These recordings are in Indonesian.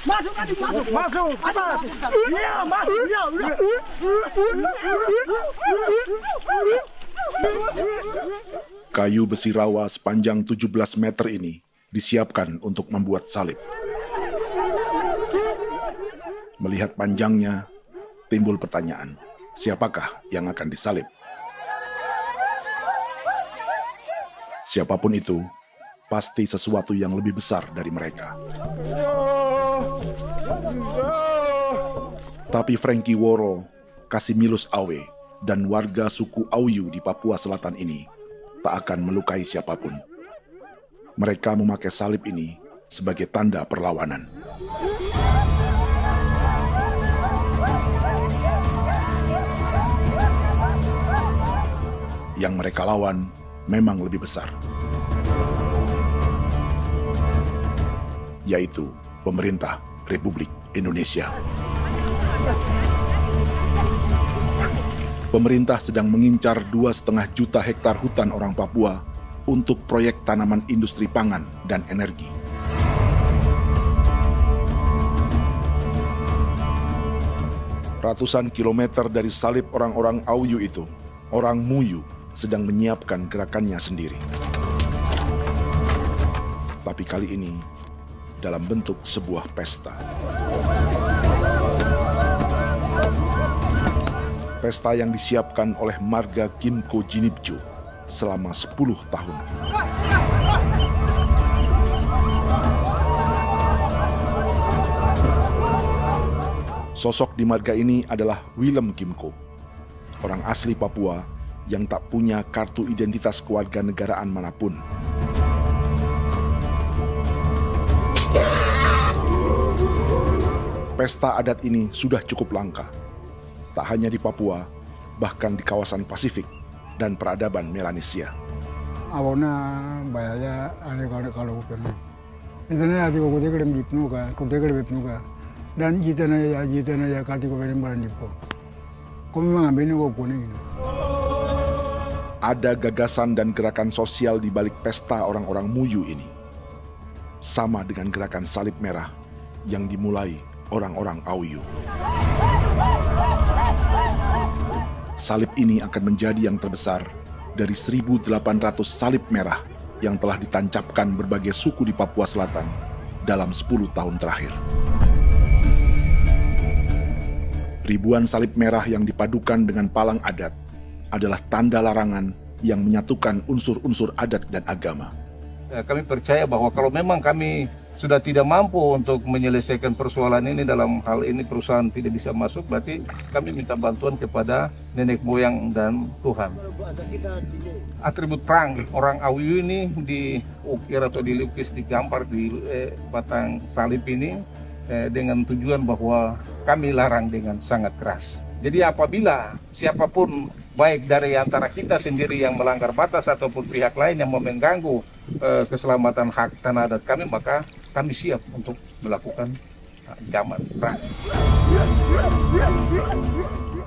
Masuk. Iya, masuk. Iya, udah. Kayu besi rawa sepanjang 17 meter ini disiapkan untuk membuat salib. Melihat panjangnya, timbul pertanyaan, siapakah yang akan disalib? Siapapun itu, pasti sesuatu yang lebih besar dari mereka. Tapi Frankie Woro, Casimilus Awe, dan warga suku Auyu di Papua Selatan ini tak akan melukai siapapun. Mereka memakai salib ini sebagai tanda perlawanan. Yang mereka lawan memang lebih besar, yaitu pemerintah Republik Indonesia. Pemerintah sedang mengincar 2,5 juta hektar hutan orang Papua untuk proyek tanaman industri pangan dan energi. Ratusan kilometer dari salib orang-orang Auyu itu, orang Muyu sedang menyiapkan gerakannya sendiri. Tapi kali ini dalam bentuk sebuah pesta. Pesta yang disiapkan oleh marga Kimco Jinibju selama 10 tahun. Sosok di marga ini adalah Willem Kimco, orang asli Papua yang tak punya kartu identitas kewarganegaraan manapun. Pesta adat ini sudah cukup langka. Tak hanya di Papua, bahkan di kawasan Pasifik dan peradaban Melanesia. Awalnya bayarnya kalau pernah. Internet ada kode kerem bipnuka, dan jitana ya kati ko berem baran dipo. Kami mengambil ko kuning. Ada gagasan dan gerakan sosial di balik pesta orang-orang Muyu ini. Sama dengan gerakan salib merah yang dimulai orang-orang Auyu. Salib ini akan menjadi yang terbesar dari 1.800 salib merah yang telah ditancapkan berbagai suku di Papua Selatan dalam 10 tahun terakhir. Ribuan salib merah yang dipadukan dengan palang adat adalah tanda larangan yang menyatukan unsur-unsur adat dan agama. Kami percaya bahwa kalau memang kami sudah tidak mampu untuk menyelesaikan persoalan ini, dalam hal ini perusahaan tidak bisa masuk, berarti kami minta bantuan kepada nenek moyang dan Tuhan. Atribut perang orang Auyu ini diukir atau dilukis, digambar di batang salib ini dengan tujuan bahwa kami larang dengan sangat keras. Jadi apabila siapapun, baik dari antara kita sendiri yang melanggar batas ataupun pihak lain yang mengganggu keselamatan hak tanah adat kami, maka kami siap untuk melakukan ancaman perang.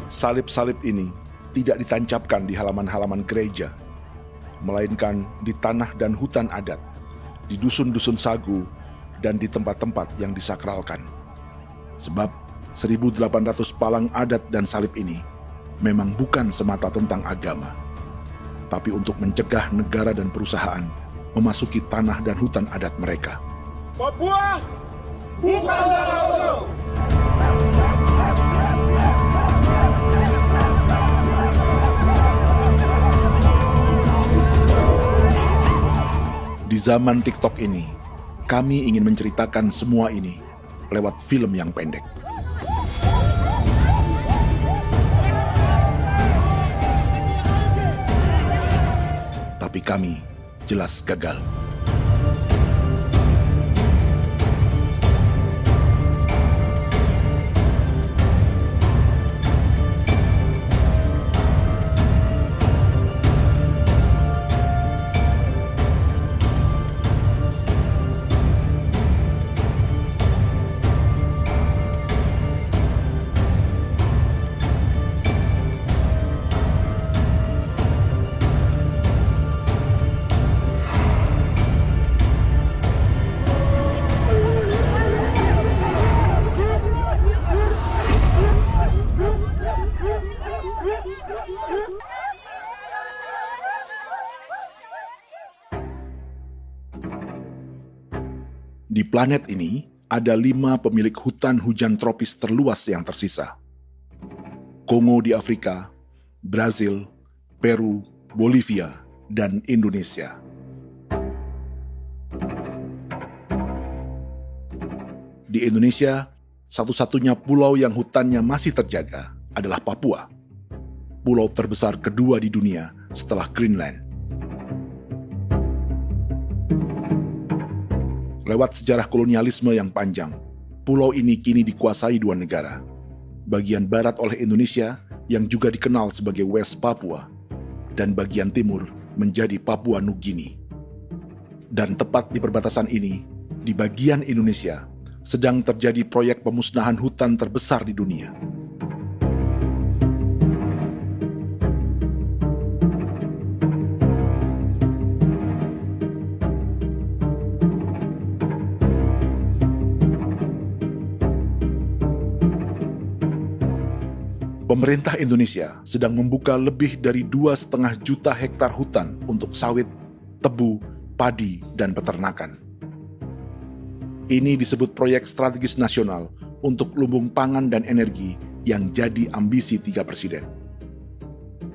Salib-salib ini tidak ditancapkan di halaman-halaman gereja, melainkan di tanah dan hutan adat, di dusun-dusun sagu, dan di tempat-tempat yang disakralkan. Sebab 1.800 palang adat dan salib ini memang bukan semata tentang agama, tapi untuk mencegah negara dan perusahaan memasuki tanah dan hutan adat mereka. Papua bukan negara kosong. Di zaman TikTok ini, kami ingin menceritakan semua ini lewat film yang pendek. Tapi kami jelas gagal. Di planet ini, ada 5 pemilik hutan hujan tropis terluas yang tersisa. Kongo di Afrika, Brazil, Peru, Bolivia, dan Indonesia. Di Indonesia, satu-satunya pulau yang hutannya masih terjaga adalah Papua, pulau terbesar kedua di dunia setelah Greenland. Lewat sejarah kolonialisme yang panjang, pulau ini kini dikuasai 2 negara. Bagian barat oleh Indonesia yang juga dikenal sebagai West Papua, dan bagian timur menjadi Papua Nugini. Dan tepat di perbatasan ini, di bagian Indonesia, sedang terjadi proyek pemusnahan hutan terbesar di dunia. Pemerintah Indonesia sedang membuka lebih dari 2,5 juta hektar hutan untuk sawit, tebu, padi, dan peternakan. Ini disebut proyek strategis nasional untuk lumbung pangan dan energi yang jadi ambisi 3 presiden.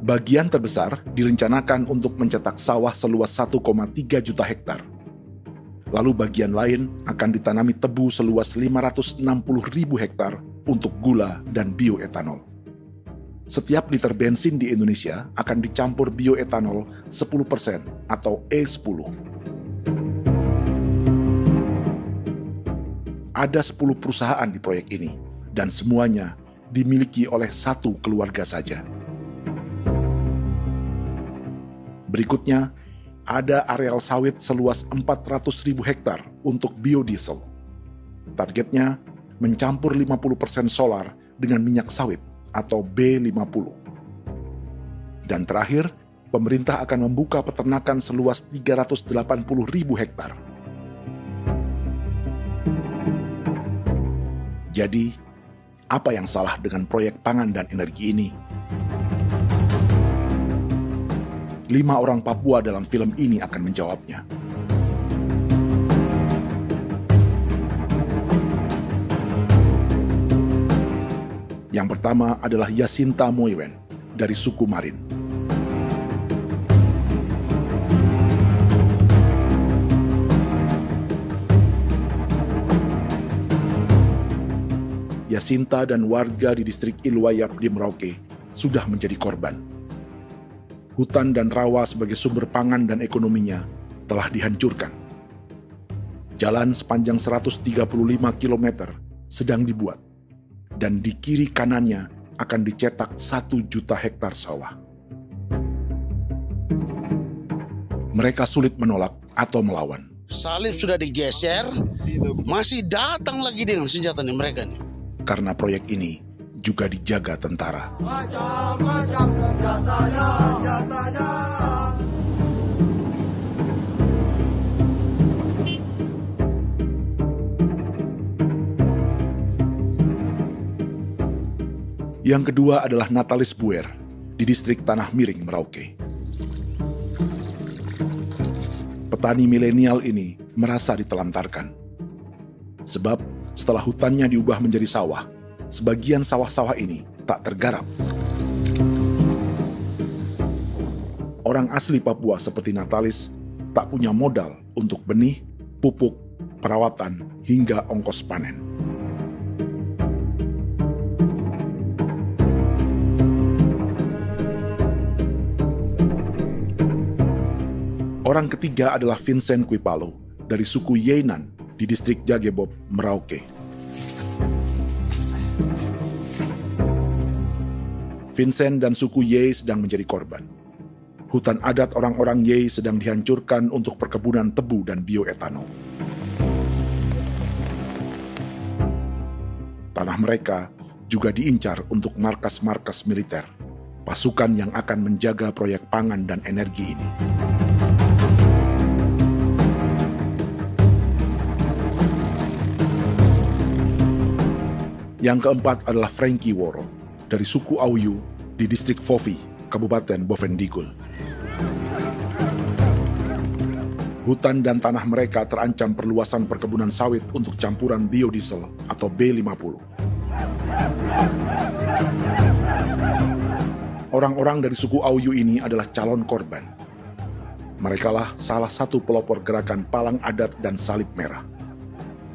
Bagian terbesar direncanakan untuk mencetak sawah seluas 1,3 juta hektar. Lalu bagian lain akan ditanami tebu seluas 560.000 hektar untuk gula dan bioetanol. Setiap liter bensin di Indonesia akan dicampur bioetanol 10% atau E10. Ada 10 perusahaan di proyek ini, dan semuanya dimiliki oleh 1 keluarga saja. Berikutnya, ada areal sawit seluas 400.000 hektar untuk biodiesel. Targetnya mencampur 50% solar dengan minyak sawit atau B50. Dan terakhir, pemerintah akan membuka peternakan seluas 380.000 hektar. Jadi, apa yang salah dengan proyek pangan dan energi ini? 5 orang Papua dalam film ini akan menjawabnya. Yang pertama adalah Yasinta Moiwen dari suku Marin. Yasinta dan warga di distrik Ilwayap di Merauke sudah menjadi korban. Hutan dan rawa sebagai sumber pangan dan ekonominya telah dihancurkan. Jalan sepanjang 135 km sedang dibuat, dan di kiri kanannya akan dicetak 1 juta hektar sawah. Mereka sulit menolak atau melawan. Salib sudah digeser, masih datang lagi dengan senjata mereka nih. Karena proyek ini juga dijaga tentara. Macam-macam senjatanya. Yang kedua adalah Natalis Buer di distrik Tanah Miring, Merauke. Petani milenial ini merasa ditelantarkan. Sebab setelah hutannya diubah menjadi sawah, sebagian sawah-sawah ini tak tergarap. Orang asli Papua seperti Natalis tak punya modal untuk benih, pupuk, perawatan, hingga ongkos panen. Orang ketiga adalah Vincent Kuipalo dari suku Yenan di distrik Jagebob, Merauke. Vincent dan suku Ye sedang menjadi korban. Hutan adat orang-orang Ye sedang dihancurkan untuk perkebunan tebu dan bioetanol. Tanah mereka juga diincar untuk markas-markas militer, pasukan yang akan menjaga proyek pangan dan energi ini. Yang keempat adalah Frankie Woro dari suku Auyu di distrik Fofi, Kabupaten Bovendigul. Hutan dan tanah mereka terancam perluasan perkebunan sawit untuk campuran biodiesel atau B50. Orang-orang dari suku Auyu ini adalah calon korban. Merekalah salah satu pelopor gerakan Palang Adat dan Salib Merah.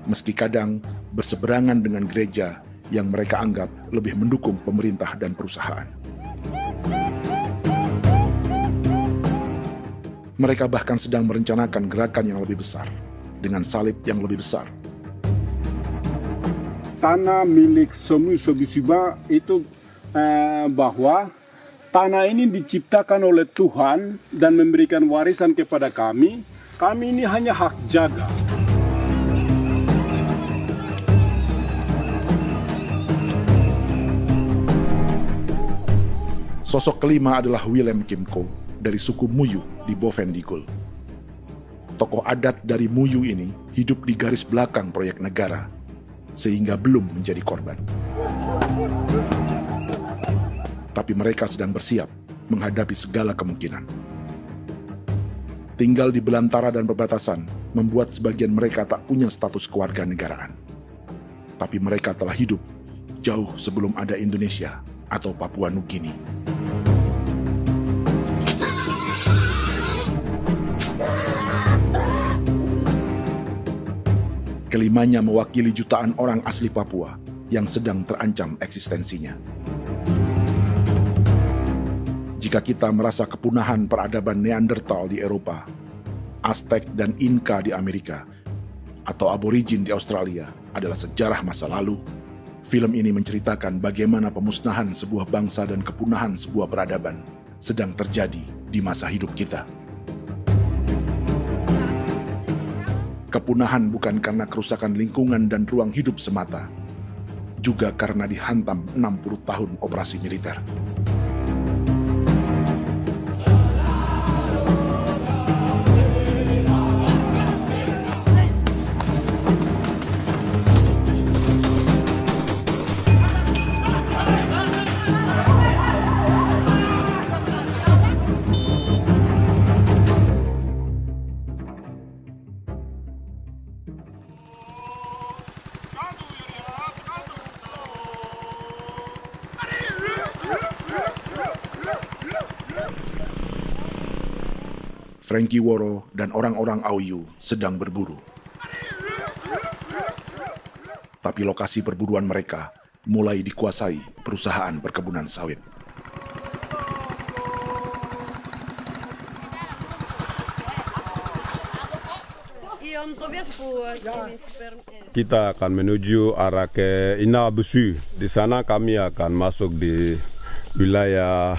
Meski kadang berseberangan dengan gereja yang mereka anggap lebih mendukung pemerintah dan perusahaan. Mereka bahkan sedang merencanakan gerakan yang lebih besar, dengan salib yang lebih besar. Tanah milik Somu Sobisiba itu bahwa tanah ini diciptakan oleh Tuhan dan memberikan warisan kepada kami. Kami ini hanya hak jaga. Sosok kelima adalah Willem Kimco dari suku Muyu di Bovendigul. Tokoh adat dari Muyu ini hidup di garis belakang proyek negara, sehingga belum menjadi korban. Tapi mereka sedang bersiap menghadapi segala kemungkinan. Tinggal di belantara dan perbatasan membuat sebagian mereka tak punya status kewarganegaraan. Tapi mereka telah hidup jauh sebelum ada Indonesia atau Papua Nugini. Kelimanya mewakili jutaan orang asli Papua yang sedang terancam eksistensinya. Jika kita merasa kepunahan peradaban Neanderthal di Eropa, Aztec dan Inca di Amerika, atau aborigin di Australia adalah sejarah masa lalu, film ini menceritakan bagaimana pemusnahan sebuah bangsa dan kepunahan sebuah peradaban sedang terjadi di masa hidup kita. Kepunahan bukan karena kerusakan lingkungan dan ruang hidup semata, juga karena dihantam 60 tahun operasi militer. Frankie Woro dan orang-orang Auyu sedang berburu. Tapi lokasi perburuan mereka mulai dikuasai perusahaan perkebunan sawit. Kita akan menuju arah ke Inabusu. Di sana kami akan masuk di wilayah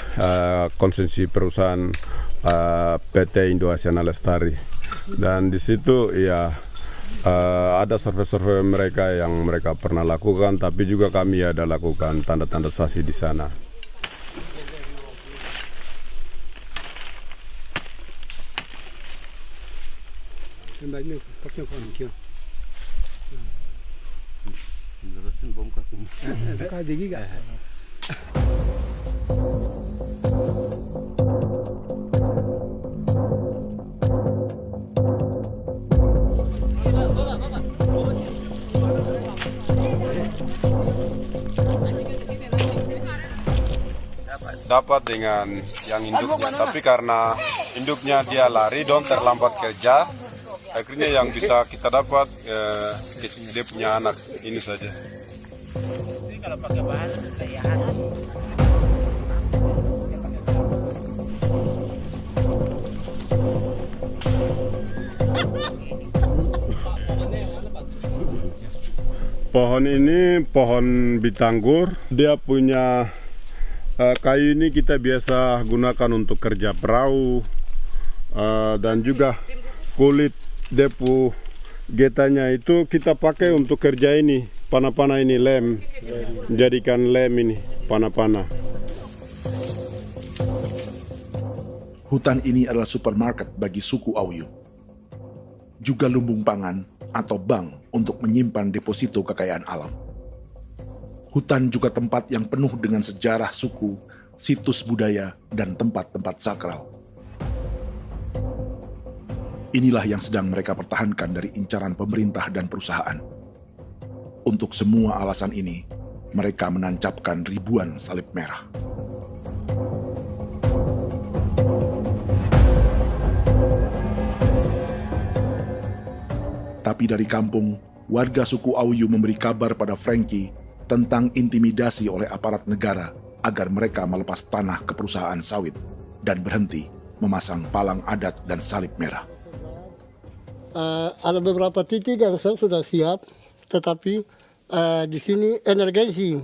konsesi perusahaan PT Indo Asiana Lestari, dan di situ ya ada survei-survei mereka yang mereka pernah lakukan, tapi juga kami ada lakukan tanda-tanda saksi di sana. Dapat dengan yang induknya, tapi karena induknya dia lari dan terlambat kerja, akhirnya yang bisa kita dapat dia punya anak ini saja. Ini kalau pakai bahan kayak hasil. Pohon ini pohon bitanggur, dia punya kayu ini kita biasa gunakan untuk kerja perahu, dan juga kulit depu getanya itu kita pakai untuk kerja ini, panah-panah ini lem, jadikan lem ini, panah-panah. Hutan ini adalah supermarket bagi suku Auyu. Juga lumbung pangan atau bank untuk menyimpan deposito kekayaan alam. Hutan juga tempat yang penuh dengan sejarah suku, situs budaya, dan tempat-tempat sakral. Inilah yang sedang mereka pertahankan dari incaran pemerintah dan perusahaan. Untuk semua alasan ini, mereka menancapkan ribuan salib merah. Tapi dari kampung, warga suku Auyu memberi kabar pada Frankie tentang intimidasi oleh aparat negara agar mereka melepas tanah ke perusahaan sawit dan berhenti memasang palang adat dan salib merah. Ada beberapa titik yang saya sudah siap, tetapi di sini emergensi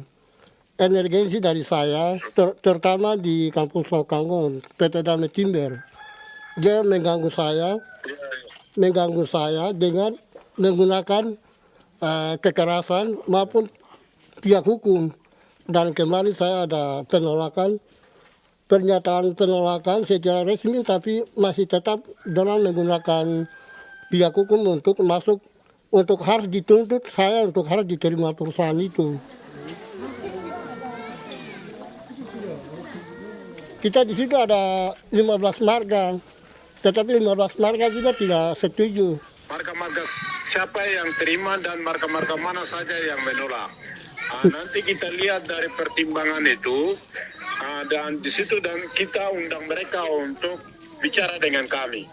dari saya, terutama di Kampung Sokangon, PT Damai Timber. Dia mengganggu saya dengan menggunakan kekerasan maupun pihak hukum. Dan kemarin saya ada pernyataan penolakan secara resmi, tapi masih tetap dengan menggunakan pihak hukum untuk masuk, untuk harus dituntut saya untuk harus diterima perusahaan itu. Kita di situ ada 15 marga, tetapi 15 marga juga tidak setuju. Marga-marga siapa yang terima dan marga-marga mana saja yang menolak. Nanti kita lihat dari pertimbangan itu, dan di situ dan kita undang mereka untuk bicara dengan kami.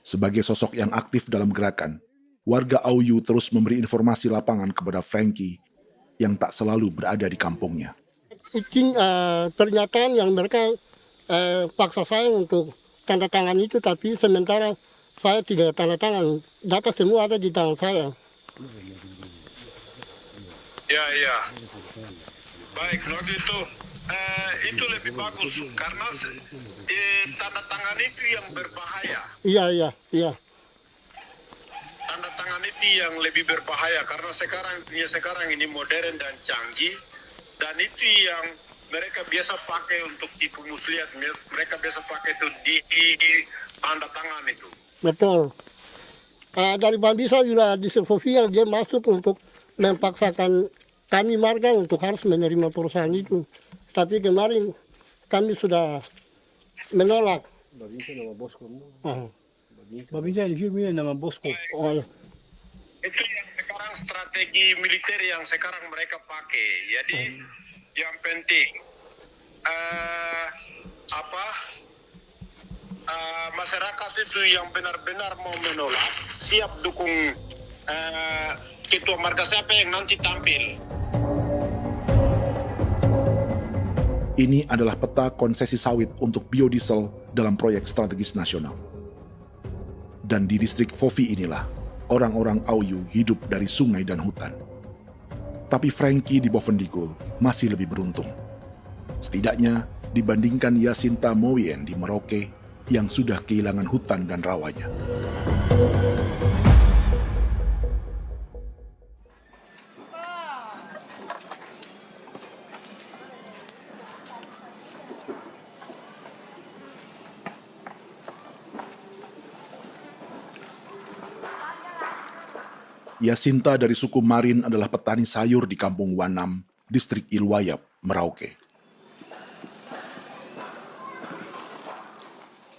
Sebagai sosok yang aktif dalam gerakan, warga Auyu terus memberi informasi lapangan kepada Frankie yang tak selalu berada di kampungnya. Izin pernyataan yang mereka paksa saya untuk tanda tangan itu, tapi sementara saya tidak tanda tangan. Data semua ada di tangan saya. Ya. Baik, kalau gitu itu lebih bagus karena tanda tangan itu yang berbahaya. Iya. Tanda tangan itu yang lebih berbahaya karena sekarang ini modern dan canggih, dan itu yang mereka biasa pakai untuk tipu muslihat. Mereka biasa pakai itu di tanda tangan itu. Betul. Dari Bambisa juga di Sofia dia masuk untuk memaksakan kami marga untuk harus menerima perusahaan itu. Tapi kemarin kami sudah menolak. Babinsa nama bosku. Babinsa di sini nama bosku. Itu yang sekarang strategi militer yang sekarang mereka pakai. Jadi yang penting masyarakat itu yang benar-benar mau menolak siap dukung ketua marga siapa yang nanti tampil. Ini adalah peta konsesi sawit untuk biodiesel dalam proyek strategis nasional. Dan di distrik Fofi inilah, orang-orang Auyu hidup dari sungai dan hutan. Tapi Frankie di Bovendigul masih lebih beruntung. Setidaknya dibandingkan Yasinta Moyen di Merauke yang sudah kehilangan hutan dan rawanya. Yasinta dari suku Marin adalah petani sayur di Kampung Wanam, distrik Ilwayap, Merauke.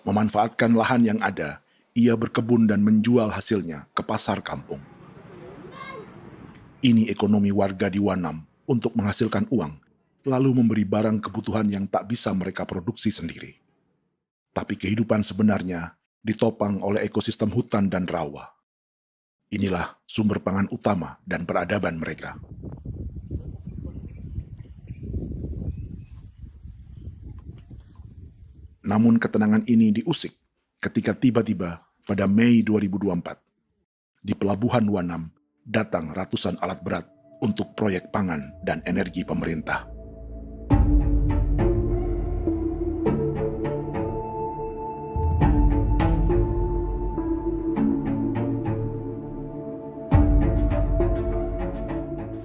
Memanfaatkan lahan yang ada, ia berkebun dan menjual hasilnya ke pasar kampung. Ini ekonomi warga di Wanam untuk menghasilkan uang, lalu memberi barang kebutuhan yang tak bisa mereka produksi sendiri. Tapi kehidupan sebenarnya ditopang oleh ekosistem hutan dan rawa. Inilah sumber pangan utama dan peradaban mereka. Namun ketenangan ini diusik ketika tiba-tiba pada Mei 2024, di Pelabuhan Wanam datang ratusan alat berat untuk proyek pangan dan energi pemerintah.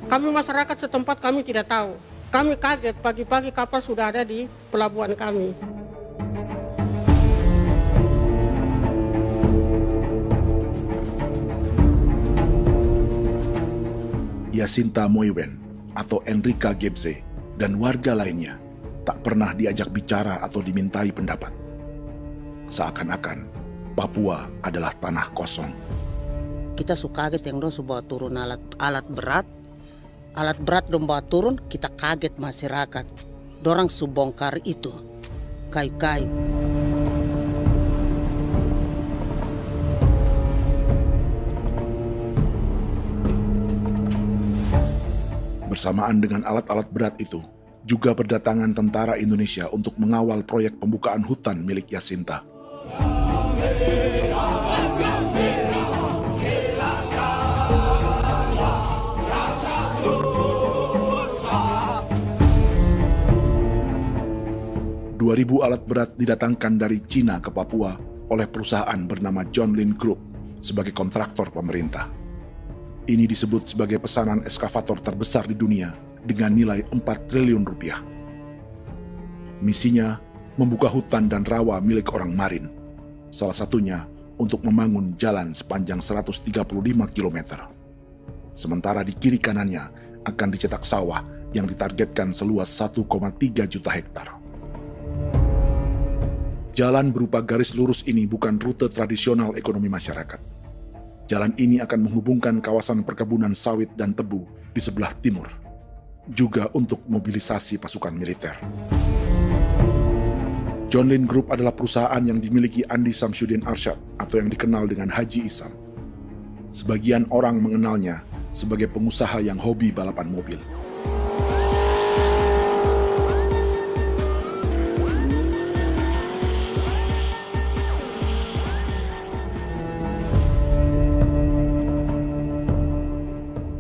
Kami masyarakat setempat kami tidak tahu. Kami kaget pagi-pagi kapal sudah ada di pelabuhan kami. Yasinta Moywen atau Enrika Gebze dan warga lainnya tak pernah diajak bicara atau dimintai pendapat. Seakan-akan Papua adalah tanah kosong. Kita suka kaget yang dong bawa turun alat berat dong bawa turun, kita kaget masyarakat. Dorang subongkar itu kayu-kayu. Bersamaan dengan alat-alat berat itu, juga berdatangan tentara Indonesia untuk mengawal proyek pembukaan hutan milik Jacinta. Ribu alat berat didatangkan dari Cina ke Papua oleh perusahaan bernama John Lin Group sebagai kontraktor pemerintah. Ini disebut sebagai pesanan eskavator terbesar di dunia dengan nilai 4 triliun rupiah. Misinya membuka hutan dan rawa milik orang Marin, salah satunya untuk membangun jalan sepanjang 135 km. Sementara di kiri kanannya akan dicetak sawah yang ditargetkan seluas 1,3 juta hektar. Jalan berupa garis lurus ini bukan rute tradisional ekonomi masyarakat. Jalan ini akan menghubungkan kawasan perkebunan sawit dan tebu di sebelah timur, juga untuk mobilisasi pasukan militer. John Lin Group adalah perusahaan yang dimiliki Andi Samsudin Arsyad atau yang dikenal dengan Haji Isam. Sebagian orang mengenalnya sebagai pengusaha yang hobi balapan mobil.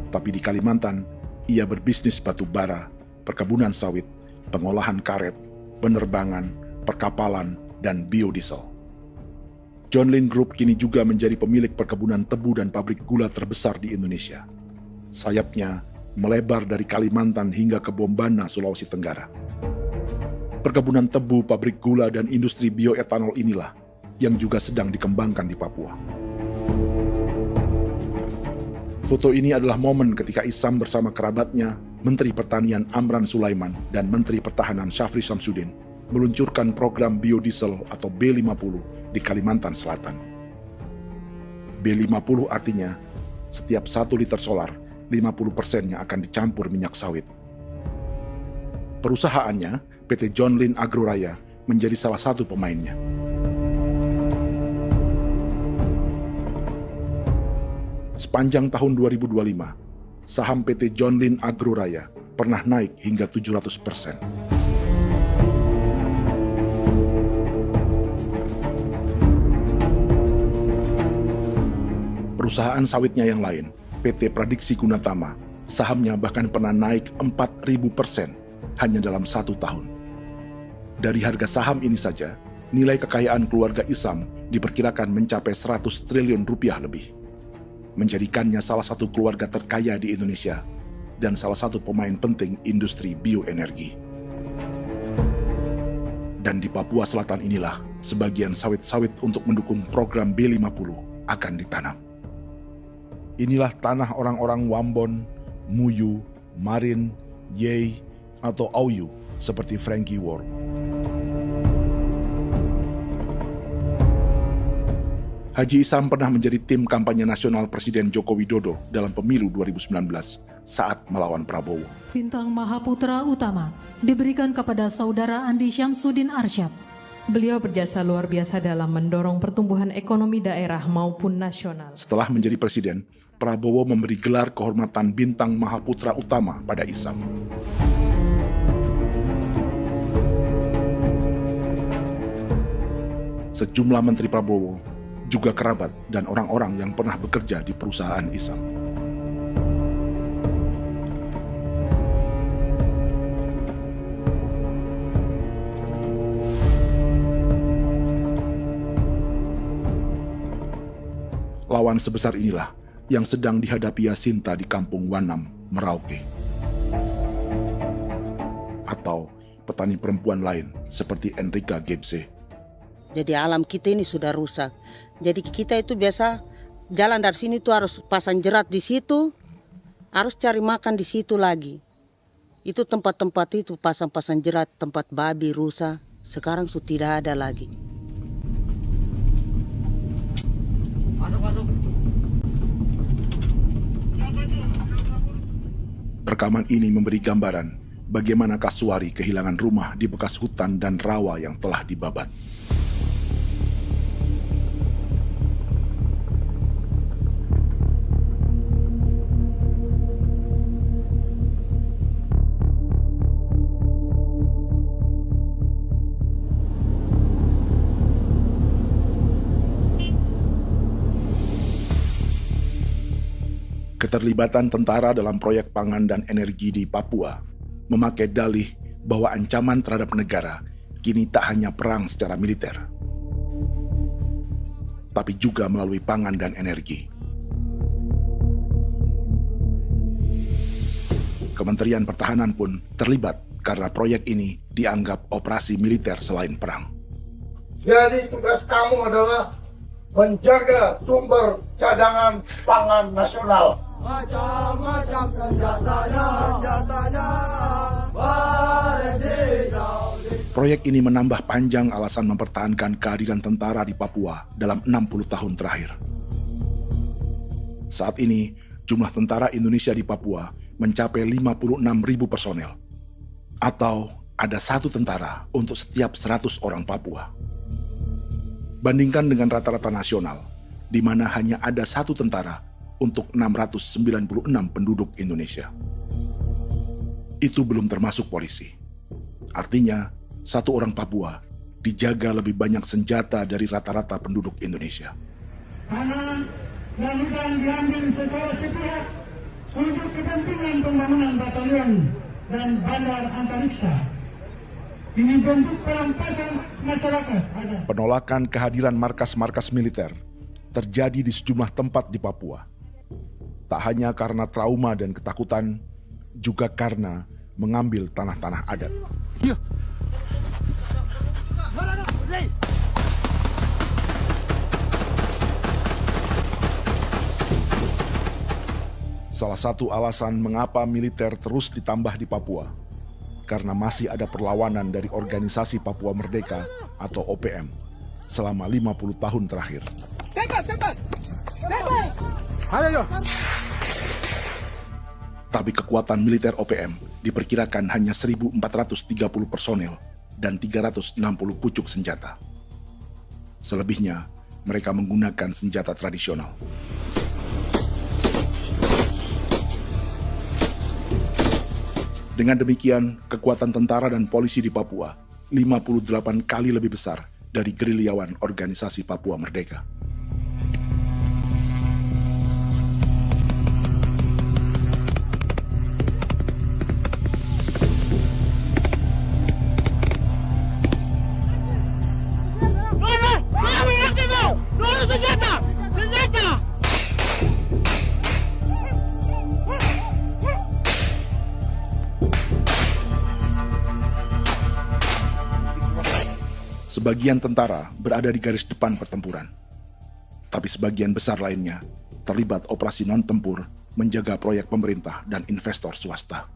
Tapi di Kalimantan, ia berbisnis batu bara, perkebunan sawit, pengolahan karet, penerbangan, perkapalan, dan biodiesel. John Lin Group kini juga menjadi pemilik perkebunan tebu dan pabrik gula terbesar di Indonesia. Sayapnya melebar dari Kalimantan hingga ke Bombana, Sulawesi Tenggara. Perkebunan tebu, pabrik gula, dan industri bioetanol inilah yang juga sedang dikembangkan di Papua. Foto ini adalah momen ketika Isam bersama kerabatnya, Menteri Pertanian Amran Sulaiman dan Menteri Pertahanan Syafri Samsudin meluncurkan program biodiesel atau B50 di Kalimantan Selatan. B50 artinya setiap 1 liter solar, 50%-nya akan dicampur minyak sawit. Perusahaannya, PT John Lin Agroraya, menjadi salah satu pemainnya. Sepanjang tahun 2025, saham PT John Lin Agroraya pernah naik hingga 700%. Perusahaan sawitnya yang lain, PT Pradiksi Gunatama, sahamnya bahkan pernah naik 4.000% hanya dalam 1 tahun. Dari harga saham ini saja, nilai kekayaan keluarga Isam diperkirakan mencapai 100 triliun rupiah lebih, menjadikannya salah satu keluarga terkaya di Indonesia dan salah satu pemain penting industri bioenergi. Dan di Papua Selatan inilah sebagian sawit-sawit untuk mendukung program B50 akan ditanam. Inilah tanah orang-orang Wambon, Muyu, Marin, Yei, atau Auyu seperti Frankie Ward. Haji Isam pernah menjadi tim kampanye nasional Presiden Joko Widodo dalam pemilu 2019 saat melawan Prabowo. Bintang Mahaputra Utama diberikan kepada Saudara Andi Syamsuddin Arsyad. Beliau berjasa luar biasa dalam mendorong pertumbuhan ekonomi daerah maupun nasional. Setelah menjadi presiden, Prabowo memberi gelar kehormatan Bintang Mahaputra Utama pada Isam. Sejumlah menteri Prabowo, juga kerabat dan orang-orang yang pernah bekerja di perusahaan Isam. Lawan sebesar inilah yang sedang dihadapi Jacinta di kampung Wanam, Merauke. Atau petani perempuan lain seperti Enrika Gebze. Jadi alam kita ini sudah rusak. Jadi kita itu biasa jalan dari sini tuh harus pasang jerat di situ, harus cari makan di situ lagi. Itu tempat-tempat itu pasang-pasang jerat, tempat babi, rusa, sekarang sudah tidak ada lagi. Rekaman ini memberi gambaran bagaimana Kasuari kehilangan rumah di bekas hutan dan rawa yang telah dibabat. Keterlibatan tentara dalam proyek pangan dan energi di Papua memakai dalih bahwa ancaman terhadap negara kini tak hanya perang secara militer, tapi juga melalui pangan dan energi. Kementerian Pertahanan pun terlibat karena proyek ini dianggap operasi militer selain perang. Jadi tugas kamu adalah menjaga sumber cadangan pangan nasional. Macam-macam senjatanya, Proyek ini menambah panjang alasan mempertahankan kehadiran tentara di Papua dalam 60 tahun terakhir. Saat ini, jumlah tentara Indonesia di Papua mencapai 56.000 personel, atau ada 1 tentara untuk setiap 100 orang Papua. Bandingkan dengan rata-rata nasional, di mana hanya ada 1 tentara untuk 696 penduduk Indonesia. Itu belum termasuk polisi. Artinya, 1 orang Papua dijaga lebih banyak senjata dari rata-rata penduduk Indonesia. Tanah dan hutan diambil secara sepihak untuk kepentingan pembangunan batalion dan bandar antariksa. Ini bentuk perampasan masyarakat. Penolakan kehadiran markas-markas militer terjadi di sejumlah tempat di Papua. Tak hanya karena trauma dan ketakutan, juga karena mengambil tanah-tanah adat. Salah satu alasan mengapa militer terus ditambah di Papua, karena masih ada perlawanan dari Organisasi Papua Merdeka atau OPM selama 50 tahun terakhir. Ayo. Tapi kekuatan militer OPM diperkirakan hanya 1.430 personel dan 360 pucuk senjata. Selebihnya, mereka menggunakan senjata tradisional. Dengan demikian, kekuatan tentara dan polisi di Papua 58 kali lebih besar dari gerilyawan Organisasi Papua Merdeka. Sebagian tentara berada di garis depan pertempuran, tapi sebagian besar lainnya terlibat operasi non-tempur menjaga proyek pemerintah dan investor swasta.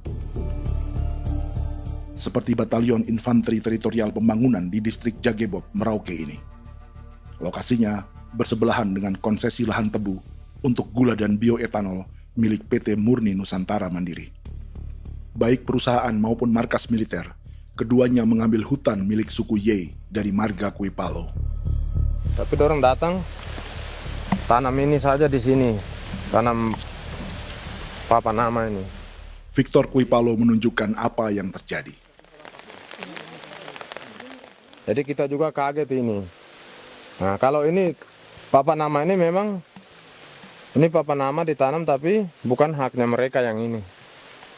Seperti Batalion Infanteri Teritorial Pembangunan di distrik Jagebob, Merauke ini. Lokasinya bersebelahan dengan konsesi lahan tebu untuk gula dan bioetanol milik PT Murni Nusantara Mandiri. Baik perusahaan maupun markas militer, keduanya mengambil hutan milik suku Ye dari marga Kuipalo. Tapi dorong datang, tanam ini saja di sini, tanam papan nama ini. Victor Kuipalo menunjukkan apa yang terjadi. Jadi kita juga kaget ini. Nah, kalau ini papan nama ini memang, ini papan nama ditanam tapi bukan haknya mereka yang ini.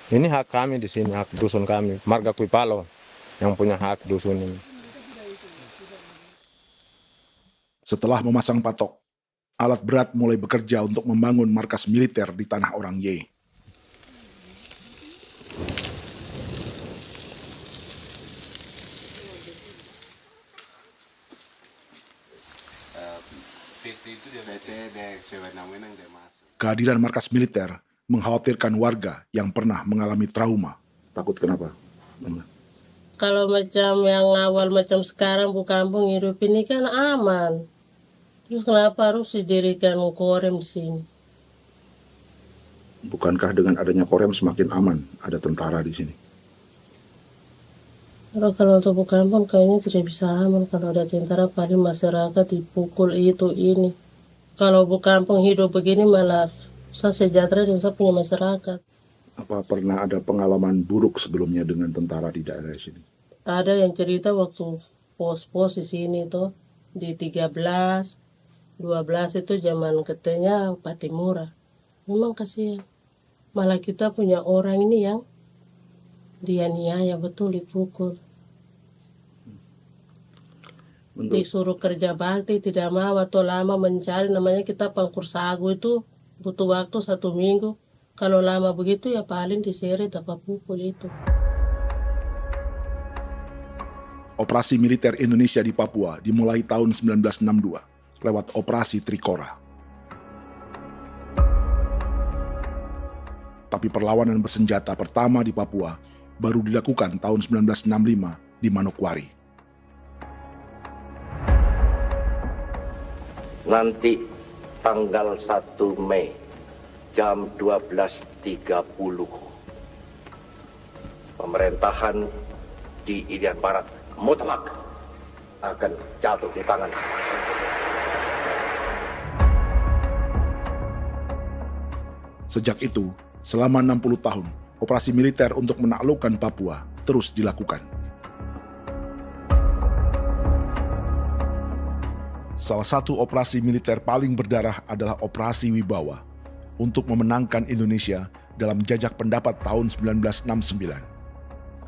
Ini hak kami di sini, hak dusun kami, marga Kuipalo yang punya hak dusun ini. Setelah memasang patok, alat berat mulai bekerja untuk membangun markas militer di tanah orang Ye. Kehadiran markas militer mengkhawatirkan warga yang pernah mengalami trauma. Takut kenapa? Kalau macam yang awal macam sekarang bu kampung hidup ini kan aman. Terus kenapa harus didirikan korem di sini? Bukankah dengan adanya Korem semakin aman ada tentara di sini? Kalau untuk kampung kayaknya tidak bisa aman kalau ada tentara, paling masyarakat dipukul itu ini. Kalau kampung hidup begini malah saya sejahtera dan saya punya masyarakat. Apa pernah ada pengalaman buruk sebelumnya dengan tentara di daerah sini? Ada yang cerita waktu pos-pos di sini tuh di 13, 12 itu zaman katanya Patimura. Memang kasihan. Malah kita punya orang ini yang dianiaya betul, dipukul. Disuruh kerja bakti tidak mau atau lama mencari, namanya kita pangkur sagu itu butuh waktu 1 minggu. Kalau lama begitu ya paling diseret apa pukul itu. Operasi militer Indonesia di Papua dimulai tahun 1962 lewat Operasi Trikora. Tapi perlawanan bersenjata pertama di Papua baru dilakukan tahun 1965 di Manokwari. Nanti tanggal 1 Mei jam 12.30 pemerintahan di Irian Barat mutlak akan jatuh di tangan. Sejak itu, selama 60 tahun, operasi militer untuk menaklukkan Papua terus dilakukan. Salah satu operasi militer paling berdarah adalah Operasi Wibawa untuk memenangkan Indonesia dalam jajak pendapat tahun 1969.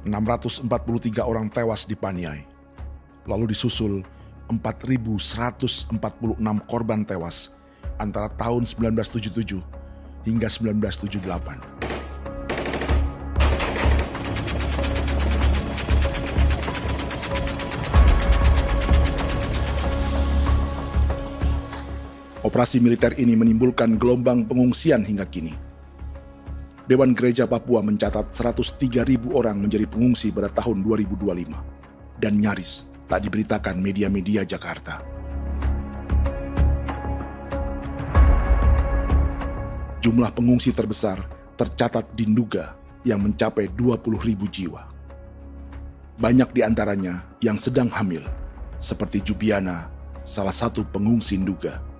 643 orang tewas di Paniai. Lalu disusul 4.146 korban tewas antara tahun 1977 hingga 1978. Operasi militer ini menimbulkan gelombang pengungsian hingga kini. Dewan Gereja Papua mencatat 103.000 orang menjadi pengungsi pada tahun 2025 dan nyaris tak diberitakan media-media Jakarta. Jumlah pengungsi terbesar tercatat di Nduga yang mencapai 20.000 jiwa. Banyak di antaranya yang sedang hamil, seperti Jubiana, salah satu pengungsi Nduga.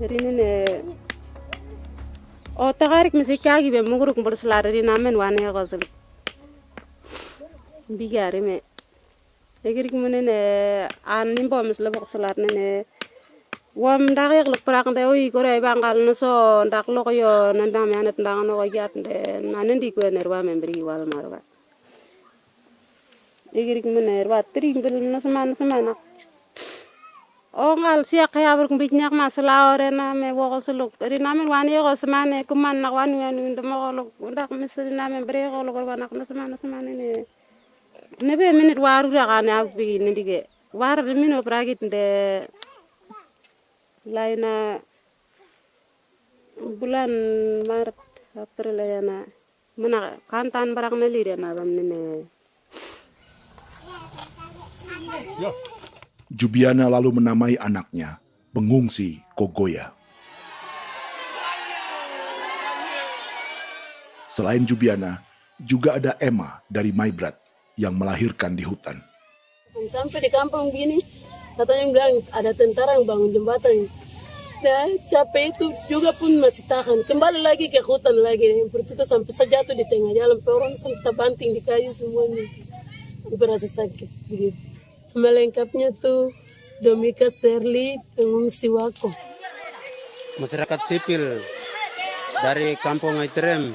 Jadi ini takarik masih kaki be muguruk berselari di namen wane kosel. Bigari me. Egirik mana ne anim bom selebok selar ne. Wam dak yak lek prak de oi kore bangal no so dak lok yo nandam yanet ndang no yat de nanen di ko nerwa membri wal marwa. Egirik mana nerwa tri bel no semana. Ngal siya kaya berkumpit nyak masalah orena me wako suluk. Ri namen wani ko semane kuman nak wani ndemo ko ndak misri namen bre ko ko nak no semane ne. Nebe minit waru da kan ab bi ni dige. War de mino pragit de laina bulan Maret April yana mana kantan barang na lire na bam ne. Jubiana lalu menamai anaknya pengungsi Kogoya. Selain Jubiana, juga ada Emma dari Maibrat yang melahirkan di hutan. Sampai di kampung gini, katanya bilang ada tentara yang bangun jembatan. Nah, capek itu juga pun masih tahan. Kembali lagi ke hutan lagi. Seperti itu sampai sejatuh di tengah jalan. Orang sampai banting di kayu semuanya. Berasa sakit begitu. Melengkapnya tuh Domika Serli, pengungsi Wako. Masyarakat sipil dari kampung Aitrem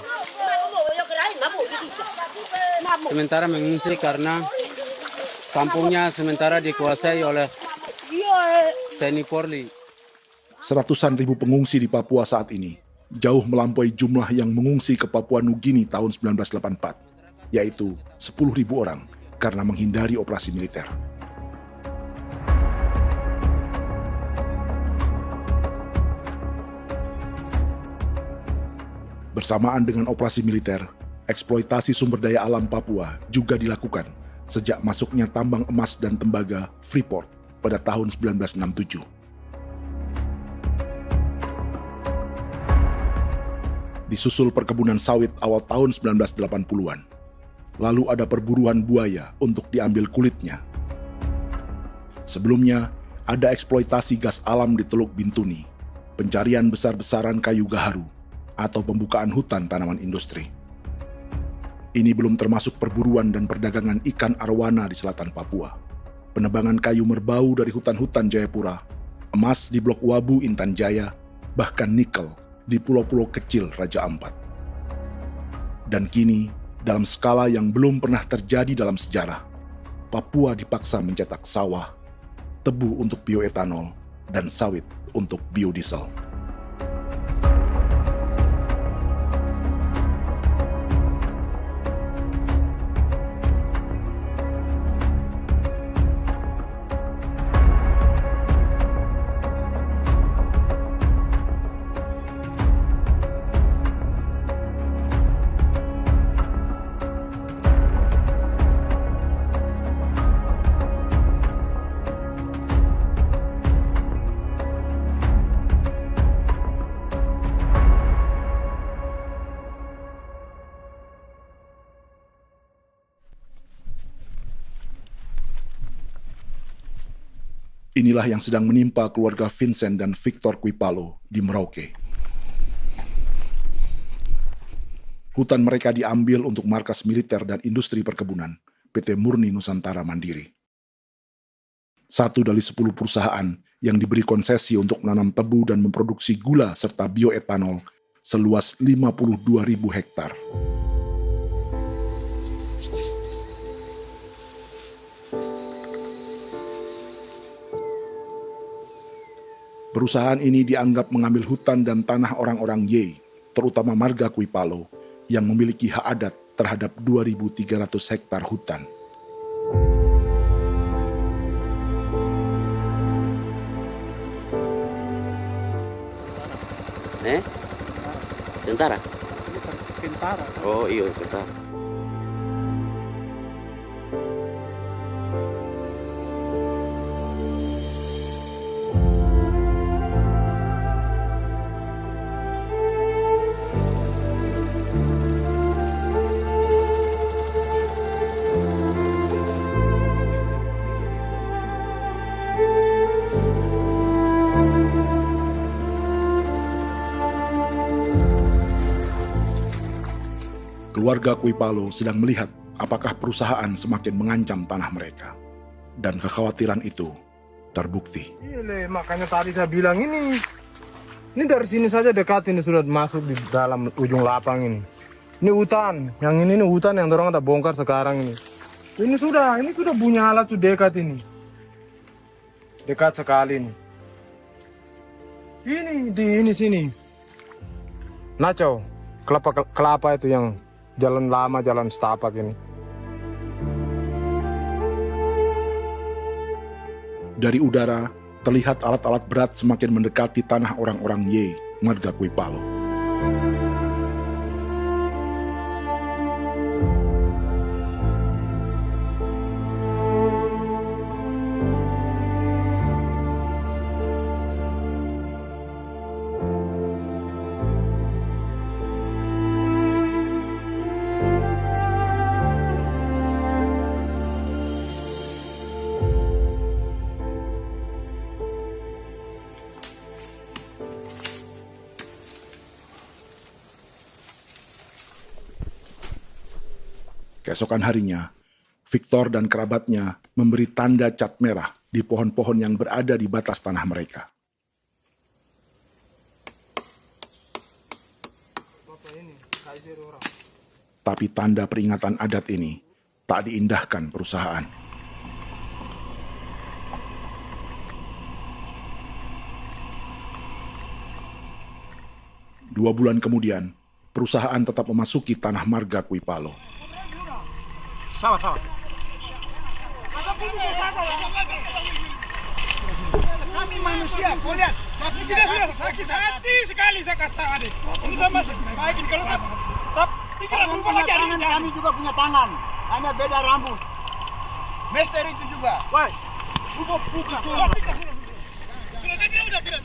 sementara mengungsi karena kampungnya sementara dikuasai oleh TNI Polri. Seratusan ribu pengungsi di Papua saat ini jauh melampaui jumlah yang mengungsi ke Papua Nugini tahun 1984, yaitu 10.000 orang karena menghindari operasi militer. Bersamaan dengan operasi militer, eksploitasi sumber daya alam Papua juga dilakukan sejak masuknya tambang emas dan tembaga Freeport pada tahun 1967. Disusul perkebunan sawit awal tahun 1980-an. Lalu ada perburuan buaya untuk diambil kulitnya. Sebelumnya, ada eksploitasi gas alam di Teluk Bintuni, pencarian besar-besaran kayu gaharu, atau pembukaan hutan tanaman industri. Ini belum termasuk perburuan dan perdagangan ikan arwana di selatan Papua, penebangan kayu merbau dari hutan-hutan Jayapura, emas di Blok Wabu Intan Jaya, bahkan nikel di pulau-pulau kecil Raja Ampat. Dan kini, dalam skala yang belum pernah terjadi dalam sejarah, Papua dipaksa mencetak sawah, tebu untuk bioetanol, dan sawit untuk biodiesel. Inilah yang sedang menimpa keluarga Vincent dan Victor Kuipalo di Merauke. Hutan mereka diambil untuk markas militer dan industri perkebunan, PT Murni Nusantara Mandiri. 1 dari 10 perusahaan yang diberi konsesi untuk menanam tebu dan memproduksi gula serta bioetanol seluas 52.000 hektar. Perusahaan ini dianggap mengambil hutan dan tanah orang-orang Ye, terutama marga Kuipalo, yang memiliki hak adat terhadap 2.300 hektar hutan. Tentara? Tentara. Oh iya, tentara. Keluarga Kuipalo sedang melihat apakah perusahaan semakin mengancam tanah mereka. Dan kekhawatiran itu terbukti. Iya, makanya tadi saya bilang ini dari sini saja dekat, ini sudah masuk di dalam ujung lapang ini. Ini hutan, yang ini hutan yang orang ada bongkar sekarang ini. Ini sudah punya alat sudah dekat ini. Dekat sekali ini. Ini di sini. Nacau, kelapa itu yang jalan lama, jalan setapak ini. Dari udara, terlihat alat-alat berat semakin mendekati tanah orang-orang Ye, marga Kuipalo. Keesokan harinya, Victor dan kerabatnya memberi tanda cat merah di pohon-pohon yang berada di batas tanah mereka. Tapi tanda peringatan adat ini tak diindahkan perusahaan. Dua bulan kemudian, perusahaan tetap memasuki tanah marga Kuipalo. Sama. Kami manusia, kau lihat. Tapi tidak sudah sakit hati sekali saya kata adik. Ini sama baik ini kalau tidak berubah lagi adik. Kami juga punya tangan, hanya beda rambut. Mister itu juga. Wah, buka. Tidak.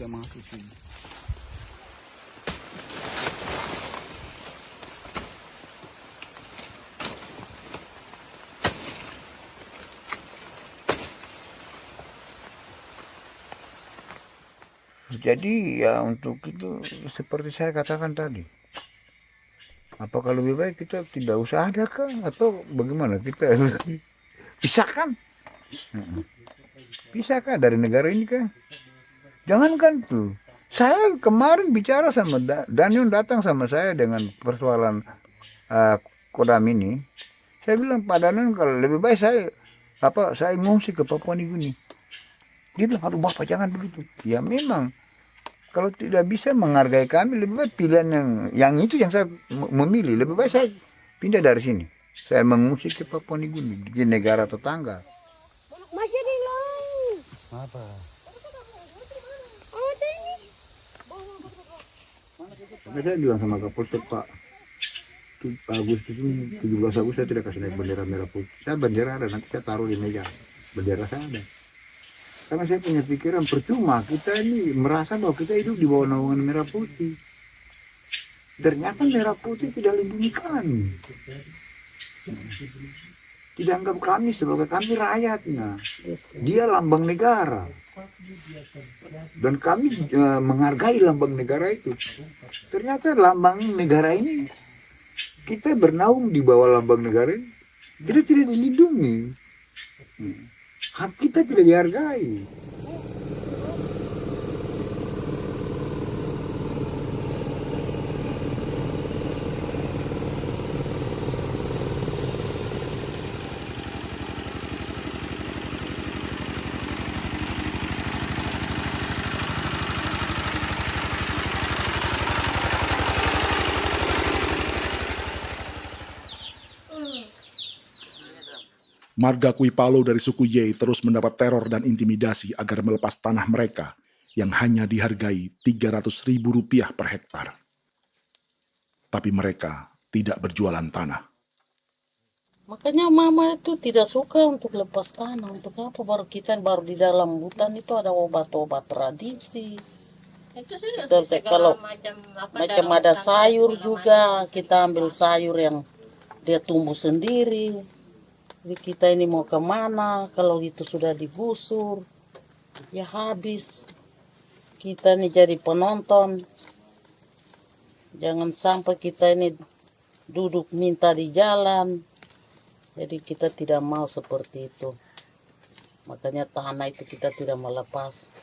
masuk sini. Jadi ya untuk itu seperti saya katakan tadi, apakah lebih baik kita tidak usah ada kan atau bagaimana, kita pisahkan, pisahkan dari negara ini kan, jangankan tuh. Saya kemarin bicara sama Daniel, datang sama saya dengan persoalan Kodam ini. Saya bilang Pak Daniel, kalau lebih baik saya ngungsi ke Papua Nugini. Dia bilang, aduh Bapak jangan begitu. Ya memang, kalau tidak bisa menghargai kami, lebih baik pilihan yang itu yang saya memilih. Lebih baik saya pindah dari sini. Saya mengungsi ke Papua Nugini, di negara tetangga. Masih di laut. Apa? Ada ini. Tapi saya bilang sama Kapolsek, Pak, Agustus ini, 17 Agustus saya tidak kasih naik bendera merah putih. Saya bendera ada, nanti saya taruh di meja. Bendera saya ada. Karena saya punya pikiran percuma kita ini merasa bahwa kita hidup di bawah naungan merah putih. Ternyata merah putih tidak lindungi kami. Tidak anggap kami sebagai kami rakyatnya. Dia lambang negara. Dan kami menghargai lambang negara itu. Ternyata lambang negara ini, kita bernaung di bawah lambang negara ini, kita tidak dilindungi. Hak kita tidak dihargai. Marga Kuipalo dari suku Ye terus mendapat teror dan intimidasi agar melepas tanah mereka yang hanya dihargai Rp300.000 per hektar. Tapi mereka tidak berjualan tanah. Makanya mama itu tidak suka untuk lepas tanah. Untuk apa? Baru di dalam hutan itu ada obat-obat tradisi. Itu sudah Kalau macam ada sayur juga, kita ambil sayur yang dia tumbuh sendiri. Jadi kita ini mau kemana, kalau itu sudah digusur, ya habis. Kita ini jadi penonton. Jangan sampai kita ini duduk minta di jalan. Jadi kita tidak mau seperti itu. Makanya tanah itu kita tidak melepas.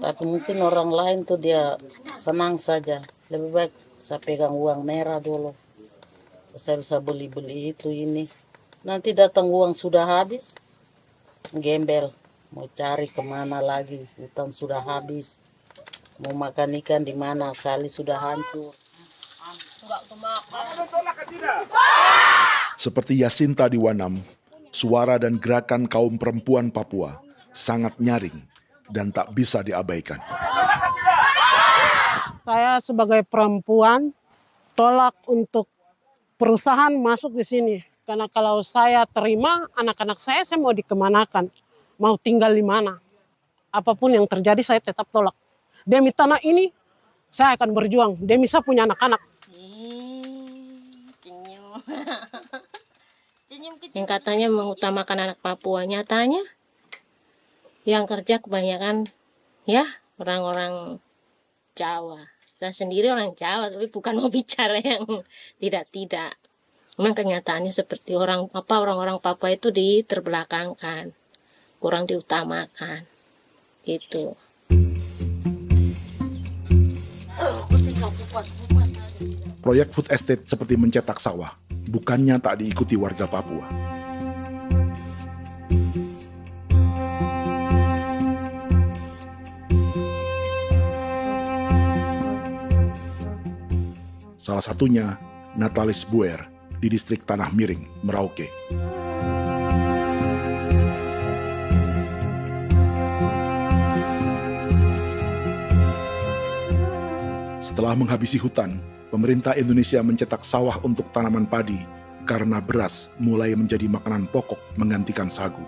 Tapi mungkin orang lain tuh dia senang saja. Lebih baik saya pegang uang merah dulu. Saya bisa beli-beli itu ini. Nanti datang uang sudah habis, gembel, mau cari kemana lagi, hutan sudah habis, mau makan ikan di mana, kali sudah hancur. Seperti Yasinta di Wanam, suara dan gerakan kaum perempuan Papua sangat nyaring dan tak bisa diabaikan. Saya sebagai perempuan tolak untuk perusahaan masuk di sini. Karena kalau saya terima anak-anak saya mau dikemanakan, mau tinggal di mana. Apapun yang terjadi saya tetap tolak. Demi tanah ini saya akan berjuang, demi saya punya anak-anak. Yang katanya mengutamakan anak Papua, nyatanya yang kerja kebanyakan ya orang-orang Jawa. Dan sendiri orang Jawa, tapi bukan mau bicara yang tidak-tidak. Memang kenyataannya seperti orang-orang Papua itu diterbelakangkan, kurang diutamakan, gitu. Proyek food estate seperti mencetak sawah, bukannya tak diikuti warga Papua. Salah satunya Natalis Buer di distrik Tanah Miring, Merauke. Setelah menghabisi hutan, pemerintah Indonesia mencetak sawah untuk tanaman padi karena beras mulai menjadi makanan pokok menggantikan sagu.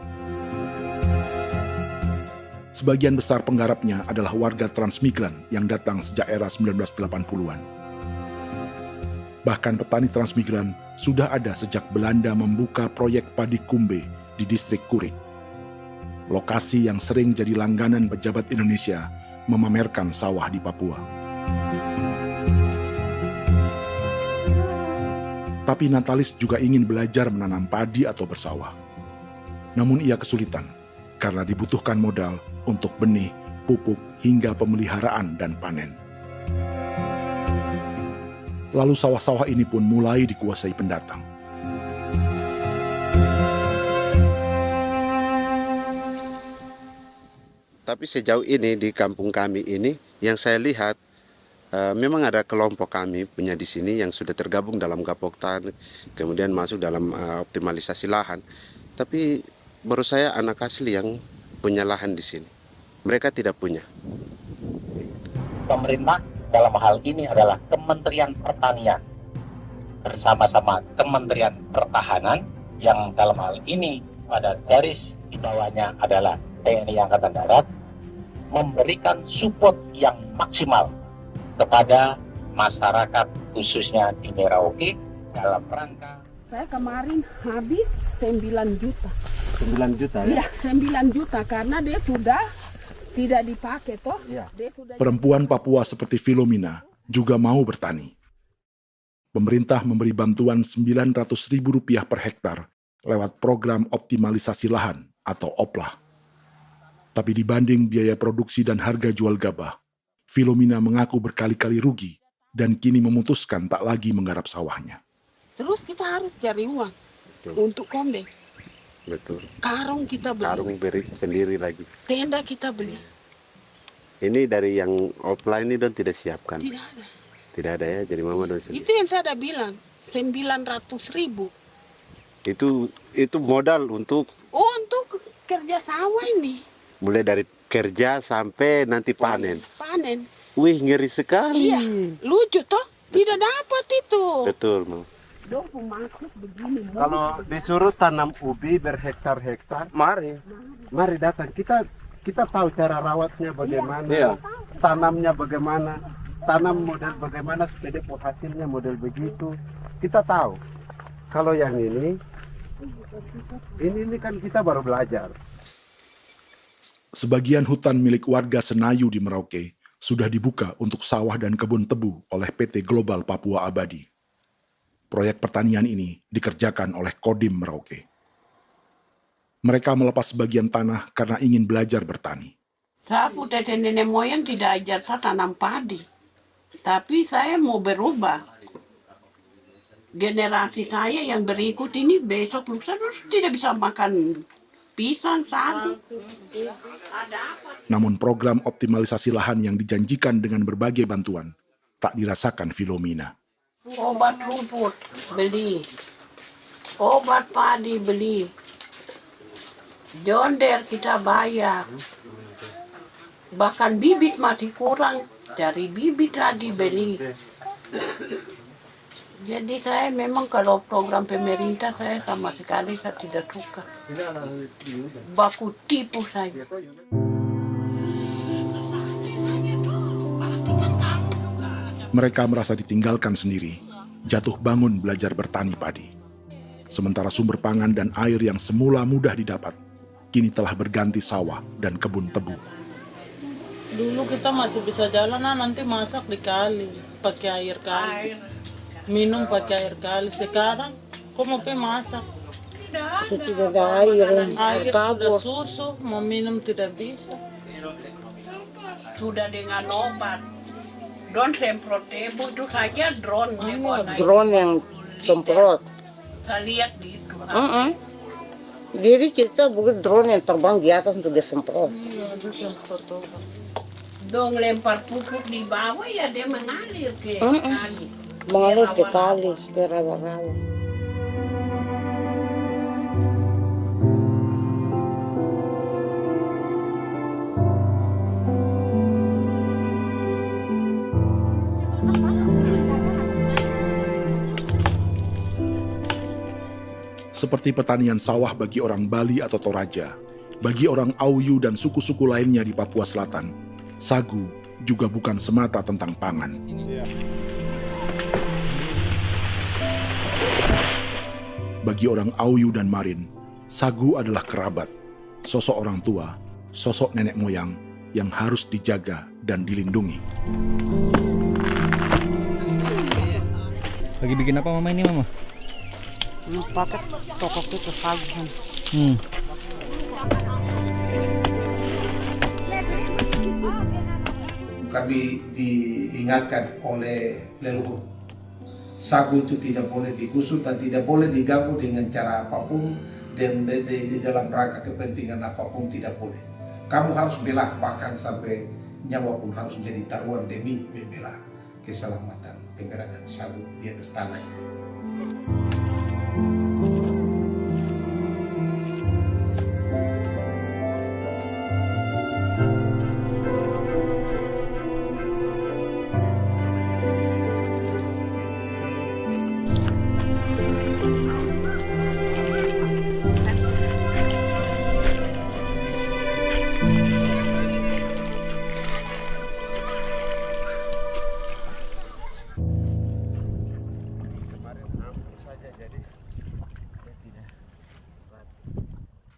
Sebagian besar penggarapnya adalah warga transmigran yang datang sejak era 1980-an. Bahkan petani transmigran sudah ada sejak Belanda membuka proyek padi kumbe di distrik Kurik. Lokasi yang sering jadi langganan pejabat Indonesia memamerkan sawah di Papua. Tapi Natalis juga ingin belajar menanam padi atau bersawah. Namun ia kesulitan karena dibutuhkan modal untuk benih, pupuk, hingga pemeliharaan dan panen. Lalu sawah-sawah ini pun mulai dikuasai pendatang. Tapi sejauh ini di kampung kami ini yang saya lihat memang ada kelompok kami punya di sini yang sudah tergabung dalam Gapoktan, kemudian masuk dalam optimalisasi lahan. Tapi baru saya anak asli yang punya lahan di sini. Mereka tidak punya. Pemerintah dalam hal ini adalah Kementerian Pertanian bersama-sama Kementerian Pertahanan yang dalam hal ini pada garis di bawahnya adalah TNI Angkatan Darat, memberikan support yang maksimal kepada masyarakat khususnya di Merauke dalam rangka. Saya kemarin habis 9 juta. 9 juta ya? Iya, 9 juta karena dia sudah tidak dipakai toh. Ya. Perempuan Papua seperti Filomina juga mau bertani. Pemerintah memberi bantuan Rp900.000 per hektar lewat program optimalisasi lahan atau OPLAH. Tapi dibanding biaya produksi dan harga jual gabah, Filomina mengaku berkali-kali rugi dan kini memutuskan tak lagi menggarap sawahnya. Terus kita harus cari uang untuk kombe. Betul. Karung kita beli. Karung beri sendiri lagi. Tenda kita beli. Ini dari yang offline ini don tidak siapkan. Tidak ada. Tidak ada ya, jadi mama don sendiri. Itu yang saya udah bilang, 900.000. Itu modal untuk kerja sawah ini. Mulai dari kerja sampai nanti panen. Panen. Wih, ngeri sekali. Iya, lucu toh? Tidak dapat itu. Betul, Mam. Kalau disuruh tanam ubi berhektar-hektar, mari datang. Kita tahu cara rawatnya bagaimana, iya. Tanamnya bagaimana, tanam model bagaimana supaya hasilnya model begitu. Kita tahu. Kalau yang ini kan kita baru belajar. Sebagian hutan milik warga Senayu di Merauke sudah dibuka untuk sawah dan kebun tebu oleh PT Global Papua Abadi. Proyek pertanian ini dikerjakan oleh Kodim Merauke. Mereka melepas sebagian tanah karena ingin belajar bertani. Saya punya nenek moyang tidak ajar saya tanam padi. Tapi saya mau berubah. Generasi saya yang berikut ini besok lusa tidak bisa makan pisang, sagu. Namun program optimalisasi lahan yang dijanjikan dengan berbagai bantuan tak dirasakan Filomina. Obat rumput beli, obat padi beli, jonder kita bayar, bahkan bibit masih kurang, cari bibit lagi beli. Jadi saya memang kalau program pemerintah saya sama sekali saya tidak suka. Baku tipu saya. Mereka merasa ditinggalkan sendiri, jatuh bangun belajar bertani padi. Sementara sumber pangan dan air yang semula mudah didapat, kini telah berganti sawah dan kebun tebu. Dulu kita masih bisa jalan, nanti masak di kali, pakai air kali. Minum pakai air kali. Sekarang, kok mau masak? Tidak ada air. Air sudah susu, mau minum tidak bisa. Sudah dengan obat. Drone semprot tebu itu saja drone. Drone yang semprot. Saya lihat di itu. Jadi kita bukan drone yang terbang di atas untuk disemprot. Iya, itu semprot obat. Dong lempar pupuk di bawah ya dia mengalir ke kali. Mengalir ke kali, ke rawa-rawa. Seperti pertanian sawah bagi orang Bali atau Toraja, Bagi orang Auyu dan suku-suku lainnya di Papua Selatan, sagu juga bukan semata tentang pangan. Bagi orang Auyu dan Marin, sagu adalah kerabat, sosok orang tua, sosok nenek moyang yang harus dijaga dan dilindungi. Lagi bikin apa mama ini mama? Pakai toko itu sagu. Kami diingatkan oleh leluhur, sagu itu tidak boleh digusur dan tidak boleh diganggu dengan cara apapun, dan di dalam rangka kepentingan apapun tidak boleh. Kamu harus bela, bahkan sampai nyawa pun harus menjadi taruhan demi membela keselamatan penggerakkan sagu di atas tanah ini.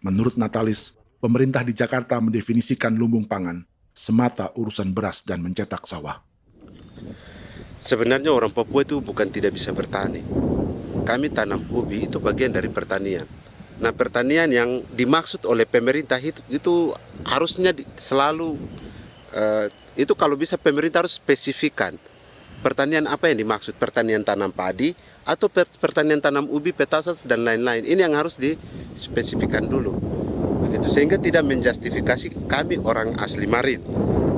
Menurut Natalis, pemerintah di Jakarta mendefinisikan lumbung pangan semata urusan beras dan mencetak sawah. Sebenarnya orang Papua itu bukan tidak bisa bertani. Kami tanam ubi itu bagian dari pertanian. Nah, pertanian yang dimaksud oleh pemerintah itu harusnya selalu, itu kalau bisa pemerintah harus spesifikkan. Pertanian apa yang dimaksud? Pertanian tanam padi atau pertanian tanam ubi, petasan dan lain-lain. Ini yang harus dispesifikkan dulu. Begitu, sehingga tidak menjustifikasi kami orang asli Marin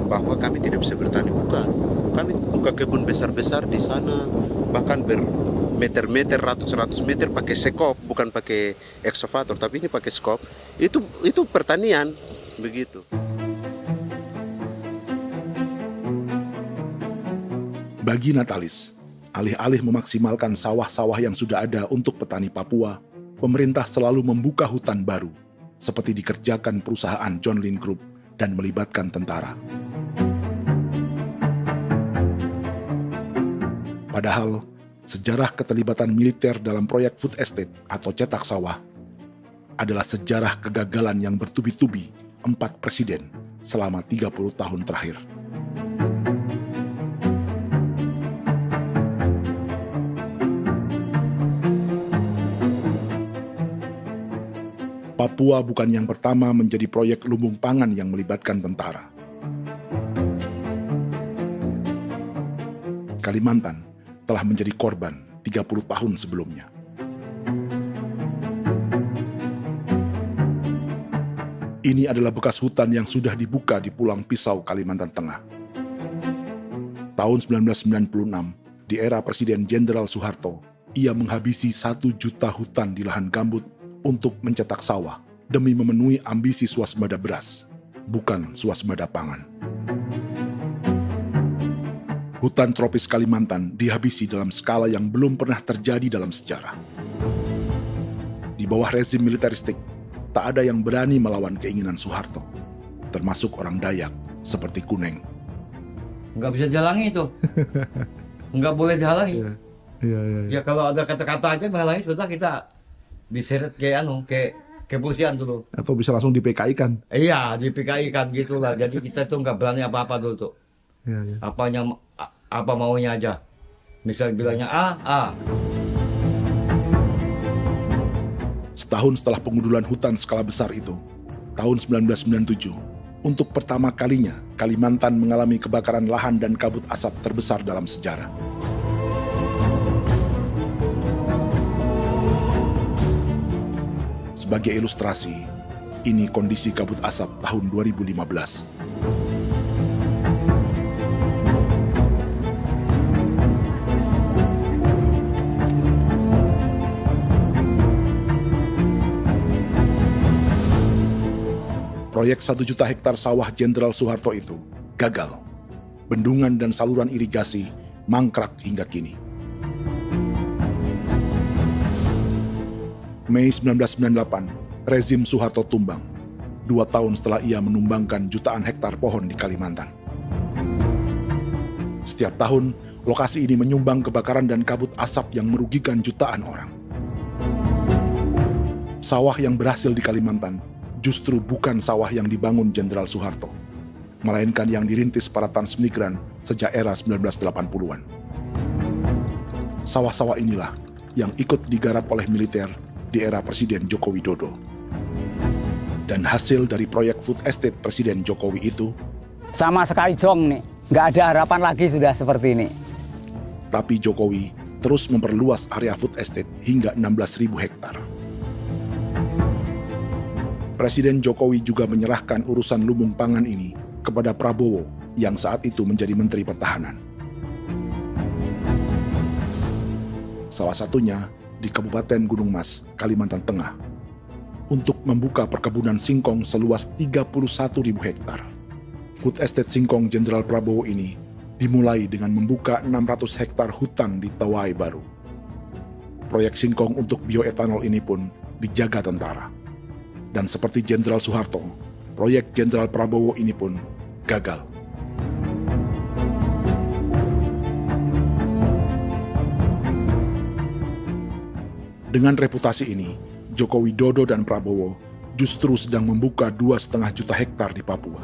bahwa kami tidak bisa bertani. Bukan. Kami buka kebun besar-besar di sana, bahkan bermeter-meter, ratus-ratus meter pakai sekop, bukan pakai ekskavator, tapi ini pakai skop. Itu pertanian, begitu. Bagi Natalis, alih-alih memaksimalkan sawah-sawah yang sudah ada untuk petani Papua, pemerintah selalu membuka hutan baru, seperti dikerjakan perusahaan John Lynn Group dan melibatkan tentara. Padahal, sejarah keterlibatan militer dalam proyek food estate atau cetak sawah adalah sejarah kegagalan yang bertubi-tubi 4 presiden selama 30 tahun terakhir. Papua bukan yang pertama menjadi proyek lumbung pangan yang melibatkan tentara. Kalimantan telah menjadi korban 30 tahun sebelumnya. Ini adalah bekas hutan yang sudah dibuka di Pulang Pisau, Kalimantan Tengah. Tahun 1996, di era Presiden Jenderal Soeharto, ia menghabisi 1 juta hutan di lahan gambut untuk mencetak sawah demi memenuhi ambisi swasembada beras, bukan swasembada pangan. Hutan tropis Kalimantan dihabisi dalam skala yang belum pernah terjadi dalam sejarah. Di bawah rezim militeristik, tak ada yang berani melawan keinginan Soeharto, termasuk orang Dayak seperti Kuneng. Nggak bisa dihalangi itu. Nggak boleh dihalangi. Ya kalau ada kata-kata aja menghalangi, sudah kita diseret ke kepolisian dulu. Atau bisa langsung di PKI-kan. Iya, di PKI-kan gitulah. Jadi kita tuh nggak berani apa-apa dulu tuh. Ya. Apa maunya aja. Misal bilangnya A. Setahun setelah pengundulan hutan skala besar itu, tahun 1997, untuk pertama kalinya Kalimantan mengalami kebakaran lahan dan kabut asap terbesar dalam sejarah. Sebagai ilustrasi, ini kondisi kabut asap tahun 2015. Proyek 1 juta hektar sawah Jenderal Soeharto itu gagal. Bendungan dan saluran irigasi mangkrak hingga kini. Mei 1998, rezim Soeharto tumbang. 2 tahun setelah ia menumbangkan jutaan hektar pohon di Kalimantan. Setiap tahun, lokasi ini menyumbang kebakaran dan kabut asap yang merugikan jutaan orang. Sawah yang berhasil di Kalimantan justru bukan sawah yang dibangun Jenderal Soeharto, melainkan yang dirintis para transmigran sejak era 1980-an. Sawah-sawah inilah yang ikut digarap oleh militer di era Presiden Joko Widodo. Dan hasil dari proyek food estate Presiden Jokowi itu sama sekali jong nih, nggak ada harapan lagi sudah seperti ini. Tapi Jokowi terus memperluas area food estate hingga 16.000 hektar. Presiden Jokowi juga menyerahkan urusan lumbung pangan ini kepada Prabowo yang saat itu menjadi Menteri Pertahanan. Salah satunya di Kabupaten Gunung Mas, Kalimantan Tengah, untuk membuka perkebunan singkong seluas 31.000 hektar. Food Estate Singkong Jenderal Prabowo ini dimulai dengan membuka 600 hektar hutan di Tawai Baru. Proyek singkong untuk bioetanol ini pun dijaga tentara. Dan seperti Jenderal Soeharto, proyek Jenderal Prabowo ini pun gagal. Dengan reputasi ini, Joko Widodo dan Prabowo justru sedang membuka 2,5 juta hektar di Papua.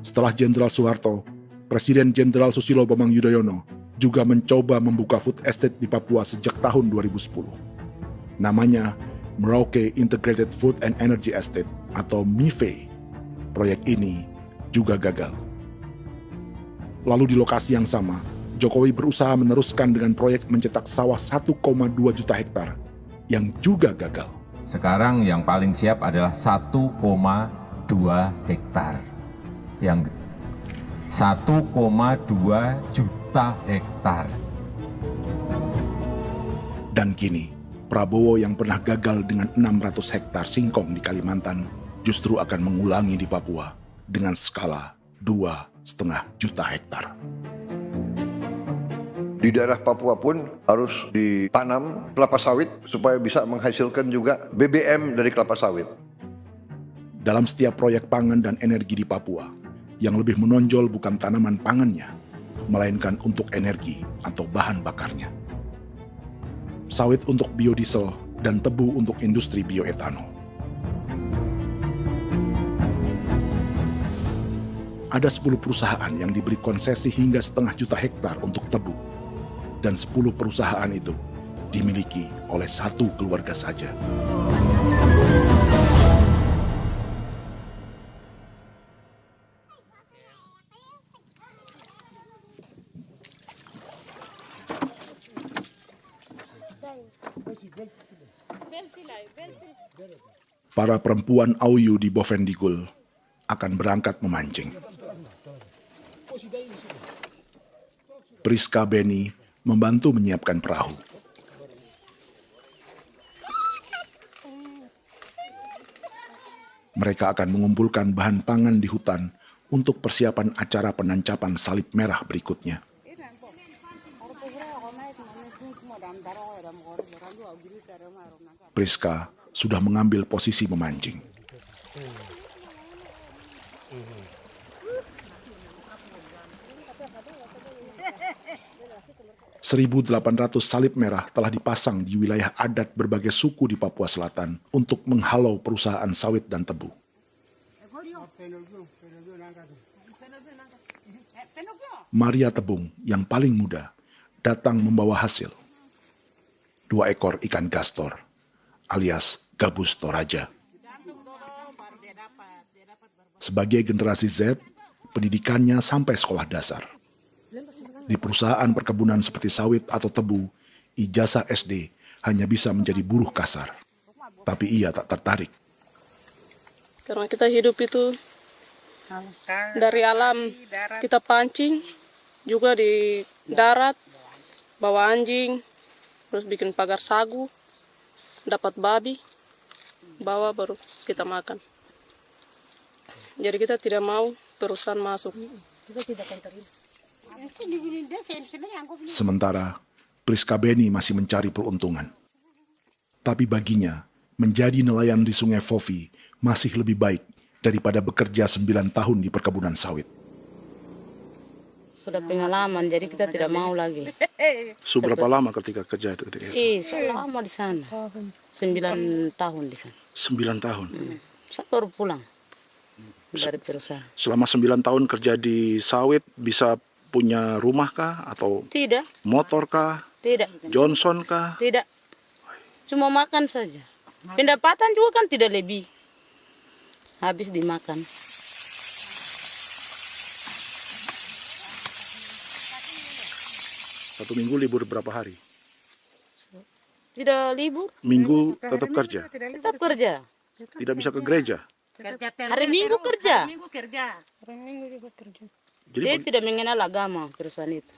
Setelah Jenderal Soeharto, Presiden Jenderal Susilo Bambang Yudhoyono juga mencoba membuka food estate di Papua sejak tahun 2010. Namanya Merauke Integrated Food and Energy Estate atau MIFE. Proyek ini juga gagal. Lalu di lokasi yang sama, Jokowi berusaha meneruskan dengan proyek mencetak sawah 1,2 juta hektar yang juga gagal. Sekarang yang paling siap adalah 1,2 hektar. Yang 1,2 juta hektar. Dan kini, Prabowo yang pernah gagal dengan 600 hektar singkong di Kalimantan justru akan mengulangi di Papua dengan skala 2,5 juta hektar. Di daerah Papua pun harus ditanam kelapa sawit supaya bisa menghasilkan juga BBM dari kelapa sawit. Dalam setiap proyek pangan dan energi di Papua, yang lebih menonjol bukan tanaman pangannya, melainkan untuk energi atau bahan bakarnya. Sawit untuk biodiesel dan tebu untuk industri bioetanol. Ada 10 perusahaan yang diberi konsesi hingga 0,5 juta hektar untuk tebu. Dan 10 perusahaan itu dimiliki oleh 1 keluarga saja. Para perempuan Auyu di Bovendigul akan berangkat memancing. Priska Beni membantu menyiapkan perahu. Mereka akan mengumpulkan bahan pangan di hutan untuk persiapan acara penancapan salib merah berikutnya. Priska sudah mengambil posisi memancing. 1.800 salib merah telah dipasang di wilayah adat berbagai suku di Papua Selatan untuk menghalau perusahaan sawit dan tebu. Maria Tebung yang paling muda datang membawa hasil. 2 ekor ikan gastor alias gabus toraja. Sebagai generasi Z, pendidikannya sampai sekolah dasar. Di perusahaan perkebunan seperti sawit atau tebu, ijazah SD hanya bisa menjadi buruh kasar. Tapi ia tak tertarik. Karena kita hidup itu dari alam, kita pancing, juga di darat, bawa anjing, terus bikin pagar sagu, dapat babi, bawa baru kita makan. Jadi kita tidak mau perusahaan masuk. Kita tidak akan terima. Sementara Priska Beni masih mencari peruntungan. Tapi baginya, menjadi nelayan di Sungai Fofi masih lebih baik daripada bekerja 9 tahun di perkebunan sawit. Sudah pengalaman, jadi kita tidak mau lagi. Seberapa lama ketika kerja itu? Selama di sana. 9 tahun di sana. 9 tahun? Saya baru pulang dari perusahaan. Selama 9 tahun kerja di sawit, bisa punya rumah kah? Atau tidak. Motor kah? Tidak. Johnson kah? Tidak. Cuma makan saja. Pendapatan juga kan tidak lebih. Habis dimakan. Satu minggu libur berapa hari? Tidak libur. Minggu tetap kerja? Tetap kerja. Tidak bisa ke gereja? Hari Minggu kerja. Hari Minggu juga kerja. Jadi dia tidak mengenal agama perusahaan itu.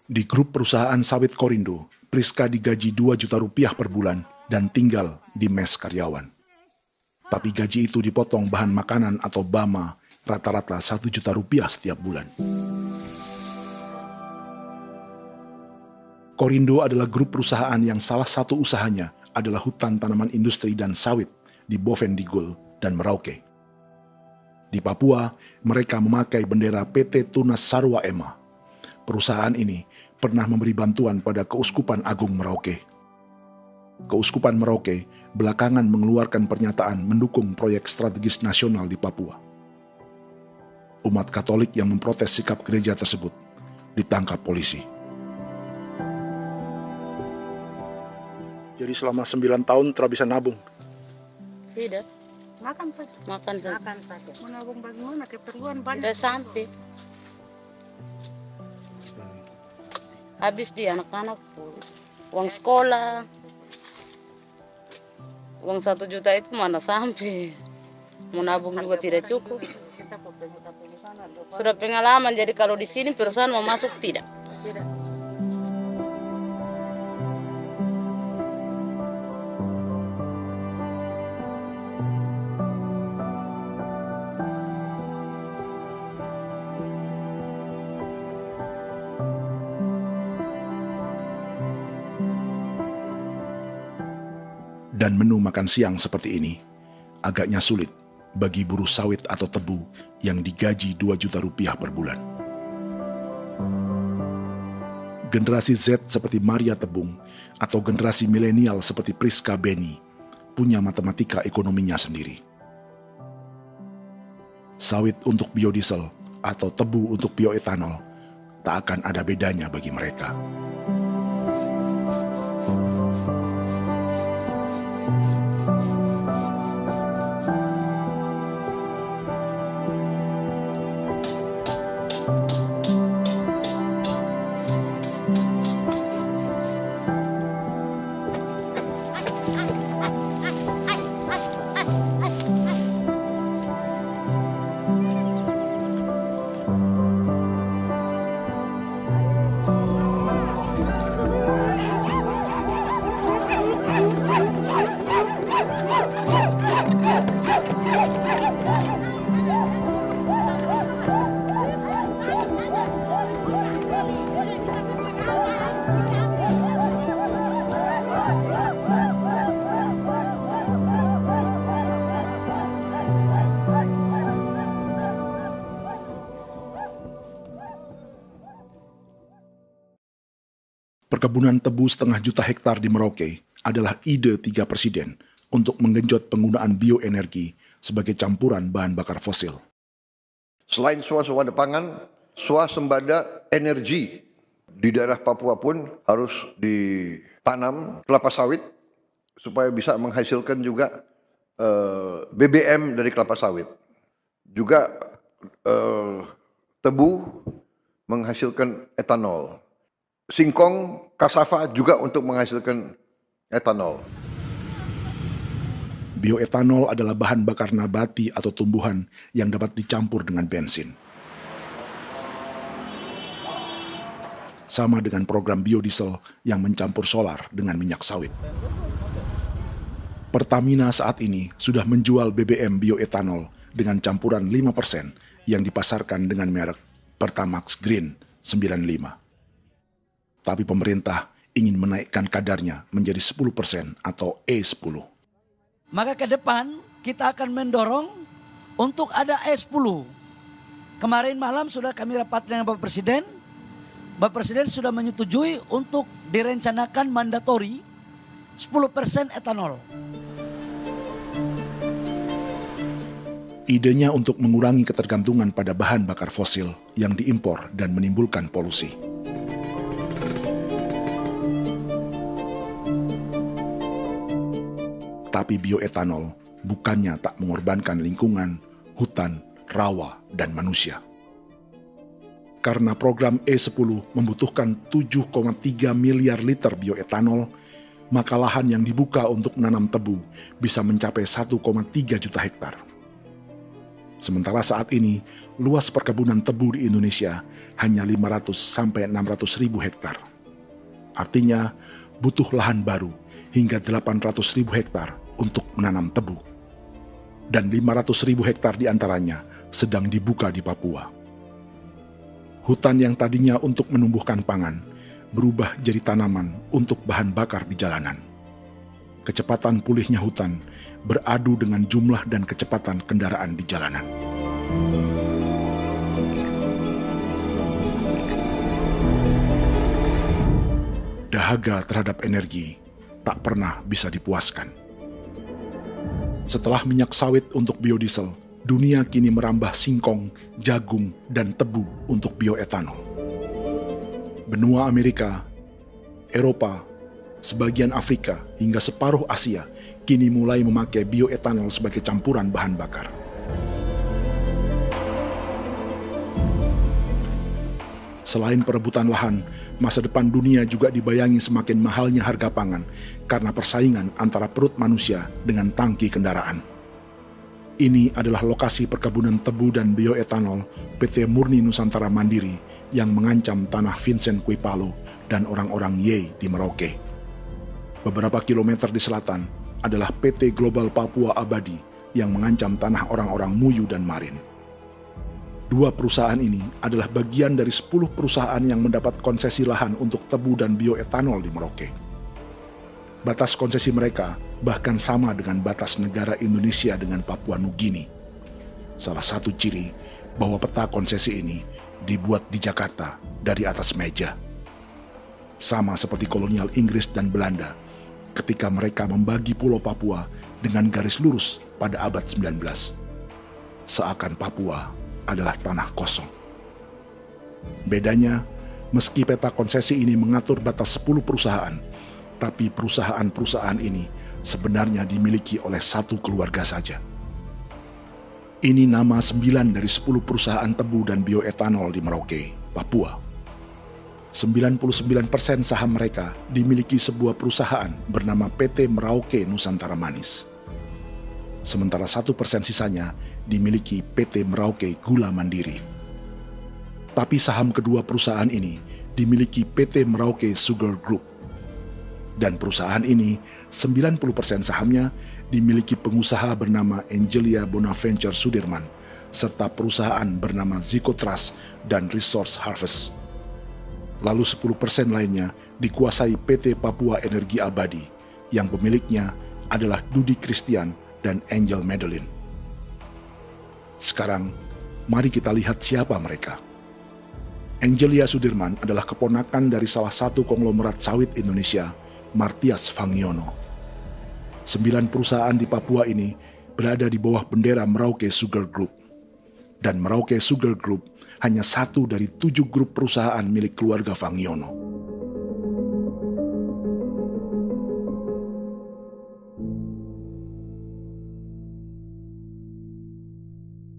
Di grup perusahaan sawit Korindo, Priska digaji 2 juta rupiah per bulan dan tinggal di mes karyawan. Tapi gaji itu dipotong bahan makanan atau BAMA rata-rata 1 juta rupiah setiap bulan. Korindo adalah grup perusahaan yang salah satu usahanya adalah hutan tanaman industri dan sawit di Bovendigul dan Merauke. Di Papua, mereka memakai bendera PT Tunas Sarwa Ema. Perusahaan ini pernah memberi bantuan pada Keuskupan Agung Merauke. Keuskupan Merauke belakangan mengeluarkan pernyataan mendukung proyek strategis nasional di Papua. Umat Katolik yang memprotes sikap gereja tersebut ditangkap polisi. Jadi selama 9 tahun tidak bisa nabung? Tidak. Makan saja. Makan saja. Makan saja. Menabung bagaimana? Keperluan banyak. Tidak sampai. Habis di anak-anak uang sekolah. Uang 1 juta itu mana sampai. Mau nabung juga tidak cukup. Sudah pengalaman, jadi kalau di sini perusahaan mau masuk tidak. Dan menu makan siang seperti ini agaknya sulit bagi buruh sawit atau tebu yang digaji 2 juta rupiah per bulan. Generasi Z seperti Maria Tebung atau generasi milenial seperti Priska Beni punya matematika ekonominya sendiri. Sawit untuk biodiesel atau tebu untuk bioetanol tak akan ada bedanya bagi mereka. Perkebunan tebu 1,5 juta hektar di Merauke adalah ide 3 presiden untuk menggenjot penggunaan bioenergi sebagai campuran bahan bakar fosil. Selain swasembada pangan, swasembada energi di daerah Papua pun harus ditanam kelapa sawit supaya bisa menghasilkan juga BBM dari kelapa sawit. Juga tebu menghasilkan etanol. Singkong, kasava juga untuk menghasilkan etanol. Bioetanol adalah bahan bakar nabati atau tumbuhan yang dapat dicampur dengan bensin. Sama dengan program biodiesel yang mencampur solar dengan minyak sawit. Pertamina saat ini sudah menjual BBM bioetanol dengan campuran 5% yang dipasarkan dengan merek Pertamax Green 95. Tapi pemerintah ingin menaikkan kadarnya menjadi 10% atau E10. Maka ke depan kita akan mendorong untuk ada E10. Kemarin malam sudah kami rapat dengan Bapak Presiden. Bapak Presiden sudah menyetujui untuk direncanakan mandatori 10% etanol. Idenya untuk mengurangi ketergantungan pada bahan bakar fosil yang diimpor dan menimbulkan polusi. Tapi bioetanol bukannya tak mengorbankan lingkungan, hutan, rawa, dan manusia. Karena program E10 membutuhkan 7,3 miliar liter bioetanol, maka lahan yang dibuka untuk menanam tebu bisa mencapai 1,3 juta hektar. Sementara saat ini, luas perkebunan tebu di Indonesia hanya 500 sampai 600 ribu hektar. Artinya, butuh lahan baru hingga 800 ribu hektar untuk menanam tebu. Dan 500 ribu hektar diantaranya sedang dibuka di Papua. Hutan yang tadinya untuk menumbuhkan pangan berubah jadi tanaman untuk bahan bakar di jalanan. Kecepatan pulihnya hutan beradu dengan jumlah dan kecepatan kendaraan di jalanan. Dahaga terhadap energi tak pernah bisa dipuaskan. Setelah minyak sawit untuk biodiesel, dunia kini merambah singkong, jagung, dan tebu untuk bioetanol. Benua Amerika, Eropa, sebagian Afrika, hingga separuh Asia kini mulai memakai bioetanol sebagai campuran bahan bakar. Selain perebutan lahan, masa depan dunia juga dibayangi semakin mahalnya harga pangan karena persaingan antara perut manusia dengan tangki kendaraan. Ini adalah lokasi perkebunan tebu dan bioetanol PT Murni Nusantara Mandiri yang mengancam tanah Vincent Quipalo dan orang-orang Ye di Merauke. Beberapa kilometer di selatan adalah PT Global Papua Abadi yang mengancam tanah orang-orang Muyu dan Marin. Dua perusahaan ini adalah bagian dari 10 perusahaan yang mendapat konsesi lahan untuk tebu dan bioetanol di Merauke. Batas konsesi mereka bahkan sama dengan batas negara Indonesia dengan Papua Nugini. Salah satu ciri bahwa peta konsesi ini dibuat di Jakarta dari atas meja. Sama seperti kolonial Inggris dan Belanda ketika mereka membagi Pulau Papua dengan garis lurus pada abad 19. Seakan Papua adalah tanah kosong. Bedanya, meski peta konsesi ini mengatur batas 10 perusahaan, tapi perusahaan-perusahaan ini sebenarnya dimiliki oleh satu keluarga saja. Ini nama 9 dari 10 perusahaan tebu dan bioetanol di Merauke, Papua. 99% saham mereka dimiliki sebuah perusahaan bernama PT Merauke Nusantara Manis. Sementara 1% sisanya dimiliki PT Merauke Gula Mandiri. Tapi saham kedua perusahaan ini dimiliki PT Merauke Sugar Group. Dan perusahaan ini, 90% sahamnya dimiliki pengusaha bernama Angelia Bonaventure Sudirman, serta perusahaan bernama Zico Trust dan Resource Harvest. Lalu 10% lainnya dikuasai PT Papua Energi Abadi, yang pemiliknya adalah Dudi Christian dan Angel Madeline. Sekarang, mari kita lihat siapa mereka. Angelia Sudirman adalah keponakan dari salah satu konglomerat sawit Indonesia, Martias Fangiono. 9 perusahaan di Papua ini berada di bawah bendera Merauke Sugar Group. Dan Merauke Sugar Group hanya satu dari 7 grup perusahaan milik keluarga Fangiono.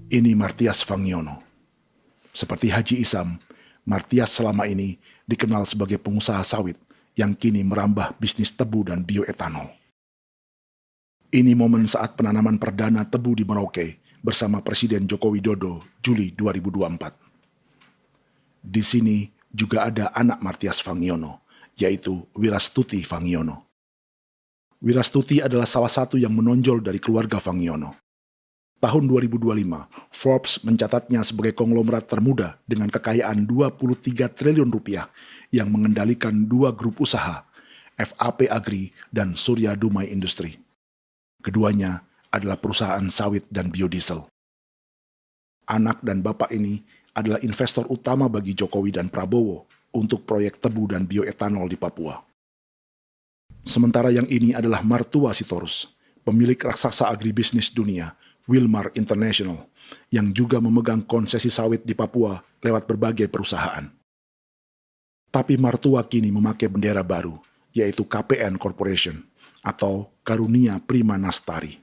Ini Martias Fangiono. Seperti Haji Isam, Martias selama ini dikenal sebagai pengusaha sawit yang kini merambah bisnis tebu dan bioetanol. Ini momen saat penanaman perdana tebu di Merauke bersama Presiden Joko Widodo Juli 2024. Di sini juga ada anak Martias Fangiono, yaitu Wirastuti Fangiono. Wirastuti adalah salah satu yang menonjol dari keluarga Fangiono. Tahun 2025, Forbes mencatatnya sebagai konglomerat termuda dengan kekayaan 23 triliun rupiah yang mengendalikan 2 grup usaha, FAP Agri dan Surya Dumai Industri. Keduanya adalah perusahaan sawit dan biodiesel. Anak dan bapak ini adalah investor utama bagi Jokowi dan Prabowo untuk proyek tebu dan bioetanol di Papua. Sementara yang ini adalah Martua Sitorus, pemilik raksasa agribisnis dunia, Wilmar International, yang juga memegang konsesi sawit di Papua lewat berbagai perusahaan. Tapi Martua kini memakai bendera baru, yaitu KPN Corporation atau Karunia Prima Nastari.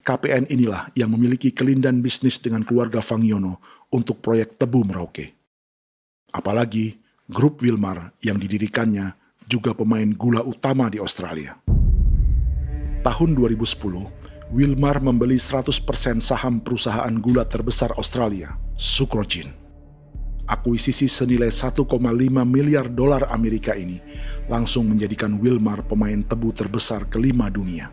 KPN inilah yang memiliki kelindan bisnis dengan keluarga Fangiono untuk proyek tebu Merauke. Apalagi grup Wilmar yang didirikannya juga pemain gula utama di Australia. Tahun 2010, Wilmar membeli 100% saham perusahaan gula terbesar Australia, Sucrogin. Akuisisi senilai 1,5 miliar dolar Amerika ini langsung menjadikan Wilmar pemain tebu terbesar kelima dunia.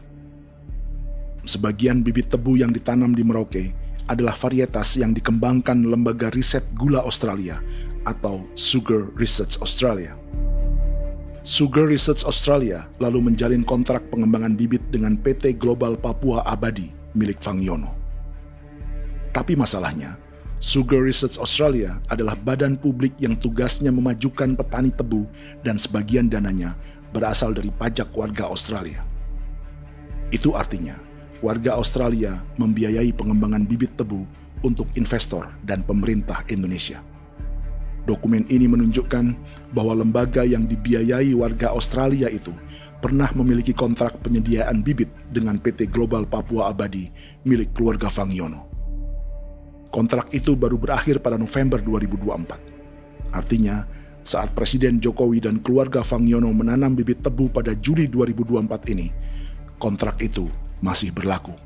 Sebagian bibit tebu yang ditanam di Merauke adalah varietas yang dikembangkan Lembaga Riset Gula Australia atau Sugar Research Australia. Sugar Research Australia lalu menjalin kontrak pengembangan bibit dengan PT Global Papua Abadi milik Fangiono. Tapi masalahnya, Sugar Research Australia adalah badan publik yang tugasnya memajukan petani tebu dan sebagian dananya berasal dari pajak warga Australia. Itu artinya, warga Australia membiayai pengembangan bibit tebu untuk investor dan pemerintah Indonesia. Dokumen ini menunjukkan bahwa lembaga yang dibiayai warga Australia itu pernah memiliki kontrak penyediaan bibit dengan PT Global Papua Abadi milik keluarga Fangiono. Kontrak itu baru berakhir pada November 2024. Artinya, saat Presiden Jokowi dan keluarga Fangiono menanam bibit tebu pada Juli 2024 ini, kontrak itu masih berlaku.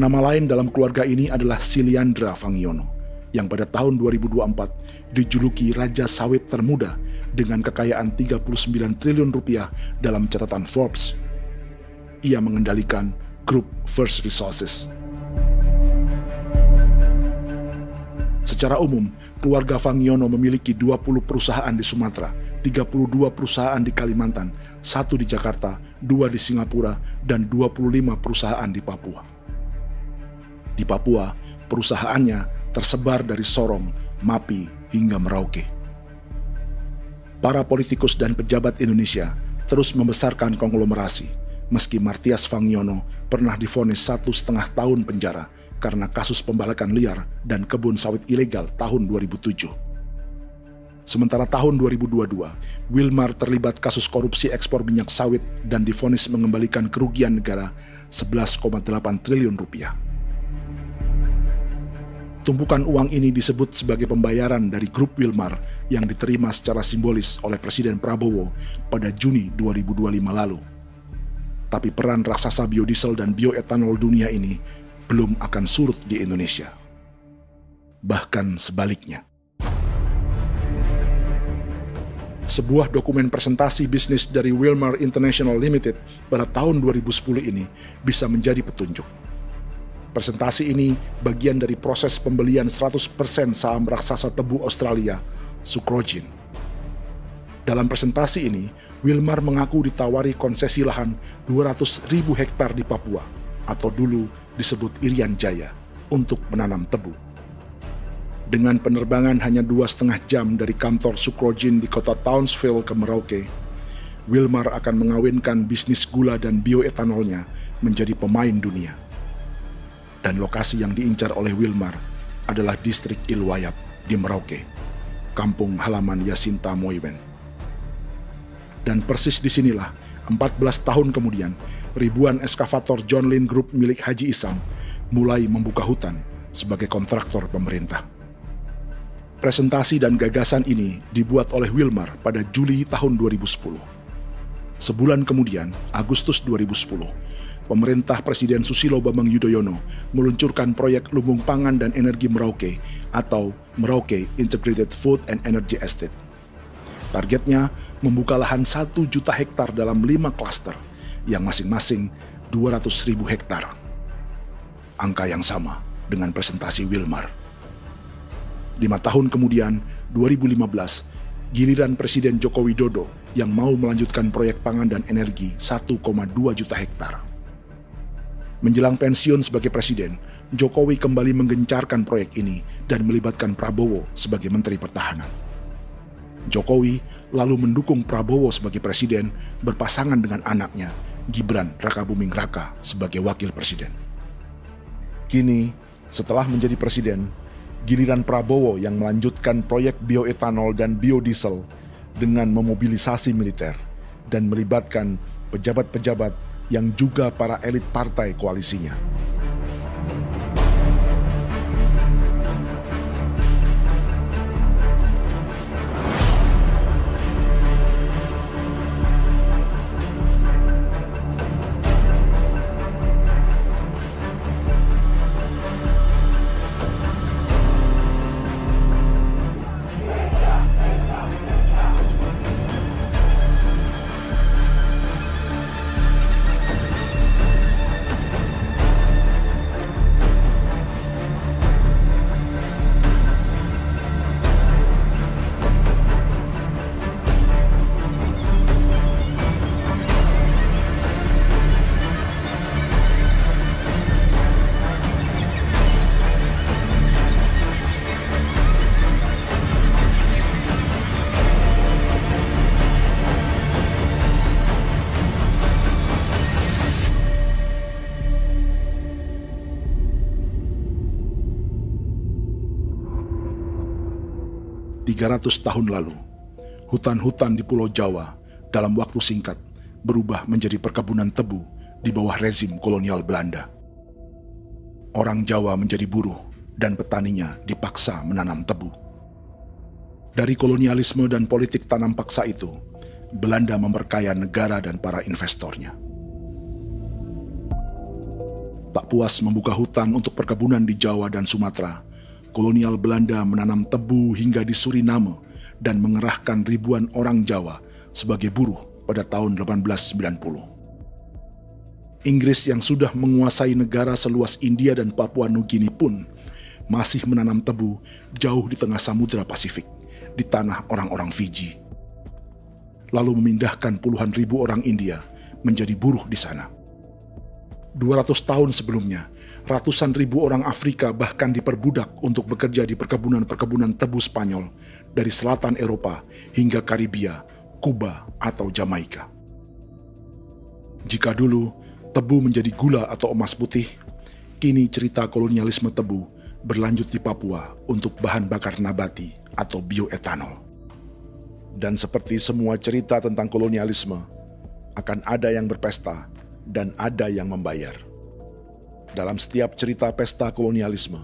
Nama lain dalam keluarga ini adalah Siliandra Fangiono, yang pada tahun 2024 dijuluki Raja Sawit Termuda dengan kekayaan 39 triliun rupiah dalam catatan Forbes. Ia mengendalikan grup First Resources. Secara umum, keluarga Fangiono memiliki 20 perusahaan di Sumatera, 32 perusahaan di Kalimantan, 1 di Jakarta, 2 di Singapura, dan 25 perusahaan di Papua. Di Papua, perusahaannya tersebar dari Sorong, Mapi, hingga Merauke. Para politikus dan pejabat Indonesia terus membesarkan konglomerasi, meski Martias Fangiono pernah divonis 1,5 tahun penjara karena kasus pembalakan liar dan kebun sawit ilegal tahun 2007. Sementara tahun 2022, Wilmar terlibat kasus korupsi ekspor minyak sawit dan divonis mengembalikan kerugian negara 11,8 triliun rupiah. Tumpukan uang ini disebut sebagai pembayaran dari grup Wilmar yang diterima secara simbolis oleh Presiden Prabowo pada Juni 2025 lalu. Tapi peran raksasa biodiesel dan bioetanol dunia ini belum akan surut di Indonesia. Bahkan sebaliknya. Sebuah dokumen presentasi bisnis dari Wilmar International Limited pada tahun 2010 ini bisa menjadi petunjuk. Presentasi ini bagian dari proses pembelian 100% saham raksasa tebu Australia, Sucrogin. Dalam presentasi ini, Wilmar mengaku ditawari konsesi lahan 200.000 hektar di Papua, atau dulu disebut Irian Jaya, untuk menanam tebu. Dengan penerbangan hanya 2,5 jam dari kantor Sucrogin di kota Townsville ke Merauke, Wilmar akan mengawinkan bisnis gula dan bioetanolnya menjadi pemain dunia. Dan lokasi yang diincar oleh Wilmar adalah distrik Ilwayap di Merauke, kampung halaman Yasinta Moiwen. Dan persis disinilah, 14 tahun kemudian, ribuan eskavator John Lynn Group milik Haji Isam mulai membuka hutan sebagai kontraktor pemerintah. Presentasi dan gagasan ini dibuat oleh Wilmar pada Juli tahun 2010. Sebulan kemudian, Agustus 2010, pemerintah Presiden Susilo Bambang Yudhoyono meluncurkan proyek Lumbung Pangan dan Energi Merauke atau Merauke Integrated Food and Energy Estate. Targetnya membuka lahan 1 juta hektar dalam 5 klaster yang masing-masing 200.000 hektar. angka yang sama dengan presentasi Wilmar. 5 tahun kemudian, 2015, giliran Presiden Joko Widodo yang mau melanjutkan proyek pangan dan energi 1,2 juta hektar. Menjelang pensiun sebagai presiden, Jokowi kembali menggencarkan proyek ini dan melibatkan Prabowo sebagai Menteri Pertahanan. Jokowi lalu mendukung Prabowo sebagai presiden berpasangan dengan anaknya, Gibran Rakabuming Raka sebagai wakil presiden. Kini, setelah menjadi presiden, giliran Prabowo yang melanjutkan proyek bioetanol dan biodiesel dengan memobilisasi militer dan melibatkan pejabat-pejabat yang juga para elit partai koalisinya. Tahun lalu, hutan-hutan di Pulau Jawa dalam waktu singkat berubah menjadi perkebunan tebu di bawah rezim kolonial Belanda. Orang Jawa menjadi buruh dan petaninya dipaksa menanam tebu. Dari kolonialisme dan politik tanam paksa itu, Belanda memperkaya negara dan para investornya. Tak puas membuka hutan untuk perkebunan di Jawa dan Sumatera, kolonial Belanda menanam tebu hingga di Suriname dan mengerahkan ribuan orang Jawa sebagai buruh pada tahun 1890. Inggris yang sudah menguasai negara seluas India dan Papua Nugini pun masih menanam tebu jauh di tengah Samudra Pasifik, di tanah orang-orang Fiji. Lalu memindahkan puluhan ribu orang India menjadi buruh di sana. 200 tahun sebelumnya, ratusan ribu orang Afrika bahkan diperbudak untuk bekerja di perkebunan-perkebunan tebu Spanyol dari selatan Eropa hingga Karibia, Kuba, atau Jamaika. Jika dulu tebu menjadi gula atau emas putih, kini cerita kolonialisme tebu berlanjut di Papua untuk bahan bakar nabati atau bioetanol. Dan seperti semua cerita tentang kolonialisme, akan ada yang berpesta dan ada yang membayar. Dalam setiap cerita pesta kolonialisme,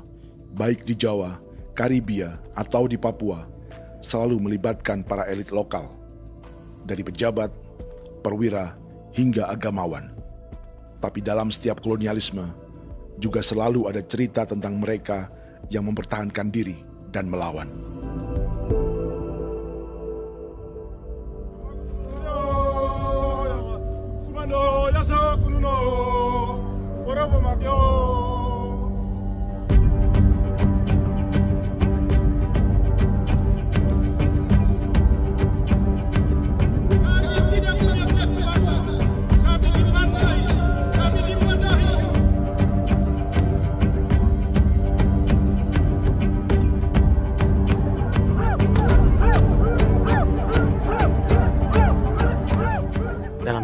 baik di Jawa, Karibia, atau di Papua, selalu melibatkan para elit lokal, dari pejabat, perwira, hingga agamawan. Tapi dalam setiap kolonialisme, juga selalu ada cerita tentang mereka yang mempertahankan diri dan melawan.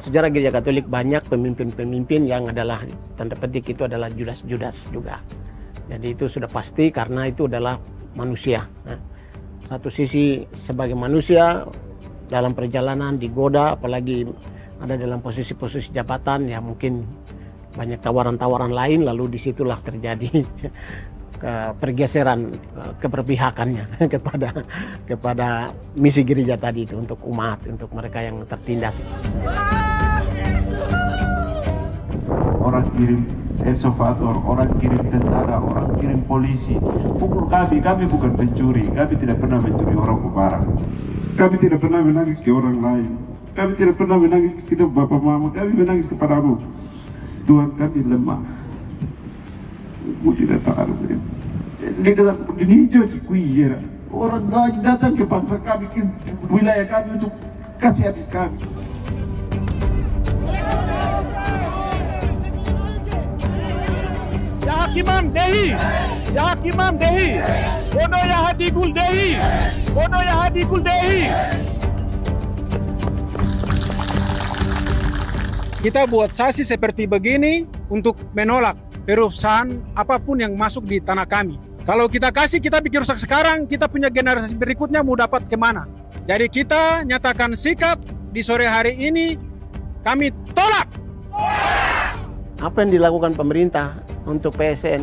Sejarah Gereja Katolik banyak pemimpin-pemimpin yang adalah tanda petik itu adalah Judas-Judas juga. Jadi itu sudah pasti karena itu adalah manusia. Nah, satu sisi sebagai manusia dalam perjalanan digoda, apalagi ada dalam posisi-posisi jabatan ya mungkin banyak tawaran-tawaran lain, lalu disitulah terjadi pergeseran keberpihakannya kepada misi gereja tadi itu untuk umat, untuk mereka yang tertindas. Orang kirim eksavator, orang kirim tentara, orang kirim polisi. Pukul kami bukan pencuri, kami tidak pernah mencuri orang barang. Kami tidak pernah menangis ke orang lain. Kami tidak pernah menangis ke kita bapak mama, kami menangis kepadamu. Tuhan kami lemah. Mesti datang ada begitu. Dia kata begini hijau cikui ya. Orang datang ke bangsa kami, ke wilayah kami untuk kasih habis kami. Ya Hakimam Dehi, Ya Hakimam Dehi, Bono Ya Hadikul Dehi, Bono Ya Hadikul Dehi. Kita buat sasi seperti begini untuk menolak perusahaan apapun yang masuk di tanah kami. Kalau kita kasih, kita bikin rusak sekarang, kita punya generasi berikutnya mau dapat kemana. Jadi kita nyatakan sikap di sore hari ini, kami tolak. Apa yang dilakukan pemerintah untuk PSN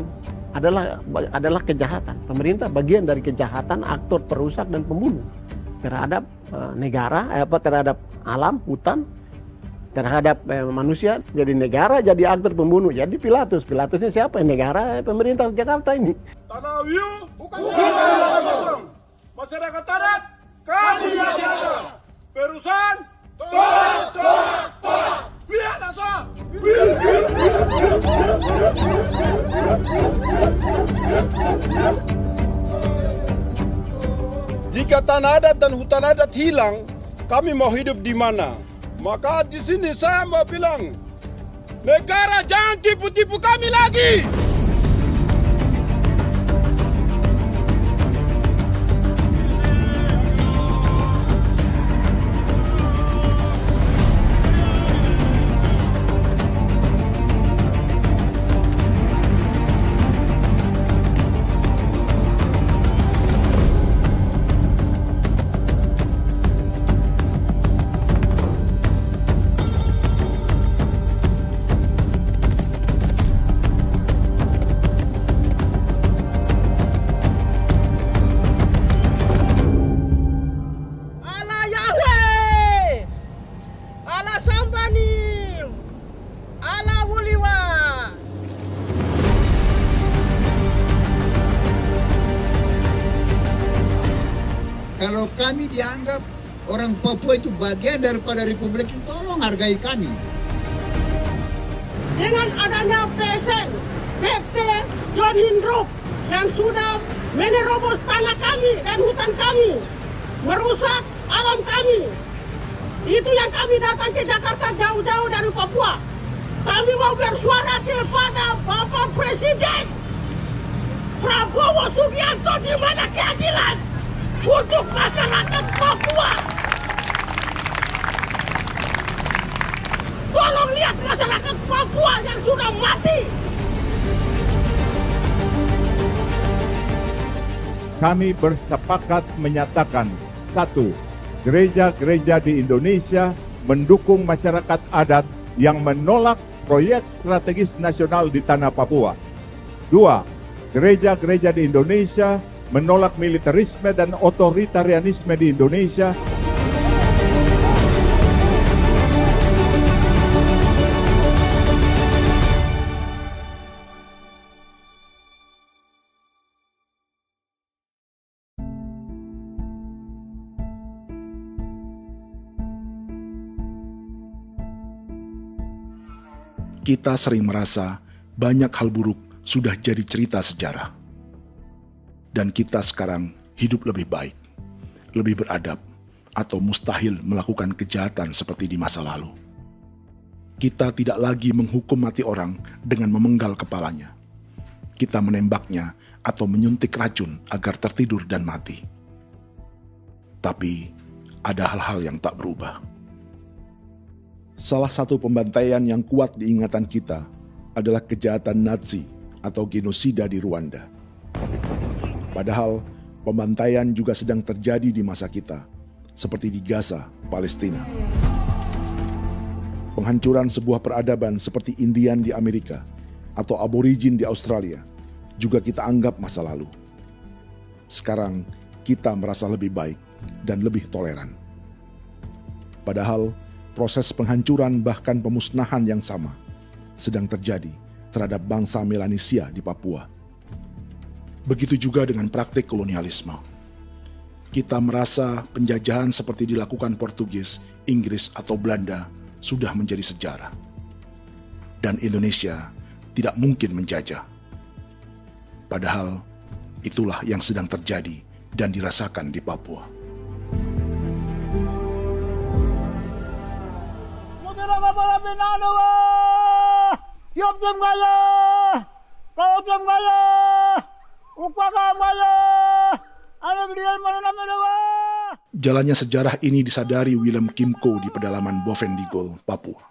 adalah kejahatan. Pemerintah bagian dari kejahatan, aktor perusak dan pembunuh terhadap negara, terhadap alam, hutan, terhadap manusia. Jadi negara jadi aktor pembunuh. Jadi Pilatusnya siapa? Negara, pemerintah Jakarta ini. Tanah Wiu bukan kosong. Masyarakat adat kami siapa? Perusahaan tolak. Biar asal. Jika tanah adat dan hutan adat hilang, kami mau hidup di mana? Maka di sini saya mau bilang, negara jangan tipu-tipu kami lagi. Kalau kami dianggap orang Papua itu bagian daripada Republik ini, tolong hargai kami. Dengan adanya PSN, PT John Lindrup yang sudah menerobos tanah kami dan hutan kami, merusak alam kami. Itu yang kami datang ke Jakarta jauh-jauh dari Papua. Kami mau bersuara kepada Bapak Presiden Prabowo Subianto, di mana keadilan untuk masyarakat Papua. Tolong lihat masyarakat Papua yang sudah mati. Kami bersepakat menyatakan, 1. Gereja-gereja di Indonesia mendukung masyarakat adat yang menolak proyek strategis nasional di tanah Papua. 2. Gereja-gereja di Indonesia menolak militerisme dan otoritarianisme di Indonesia. Kita sering merasa banyak hal buruk sudah jadi cerita sejarah. Dan kita sekarang hidup lebih baik, lebih beradab, atau mustahil melakukan kejahatan seperti di masa lalu. Kita tidak lagi menghukum mati orang dengan memenggal kepalanya. Kita menembaknya atau menyuntik racun agar tertidur dan mati. Tapi ada hal-hal yang tak berubah. Salah satu pembantaian yang kuat di ingatan kita adalah kejahatan Nazi atau genosida di Rwanda. Padahal pembantaian juga sedang terjadi di masa kita, seperti di Gaza, Palestina. Penghancuran sebuah peradaban seperti Indian di Amerika atau aborigin di Australia juga kita anggap masa lalu. Sekarang kita merasa lebih baik dan lebih toleran. Padahal proses penghancuran bahkan pemusnahan yang sama sedang terjadi terhadap bangsa Melanesia di Papua. Begitu juga dengan praktik kolonialisme. Kita merasa penjajahan seperti dilakukan Portugis, Inggris, atau Belanda sudah menjadi sejarah. Dan Indonesia tidak mungkin menjajah. Padahal itulah yang sedang terjadi dan dirasakan di Papua. Jalannya sejarah ini disadari Willem Kimco di pedalaman Bovendigol, Papua.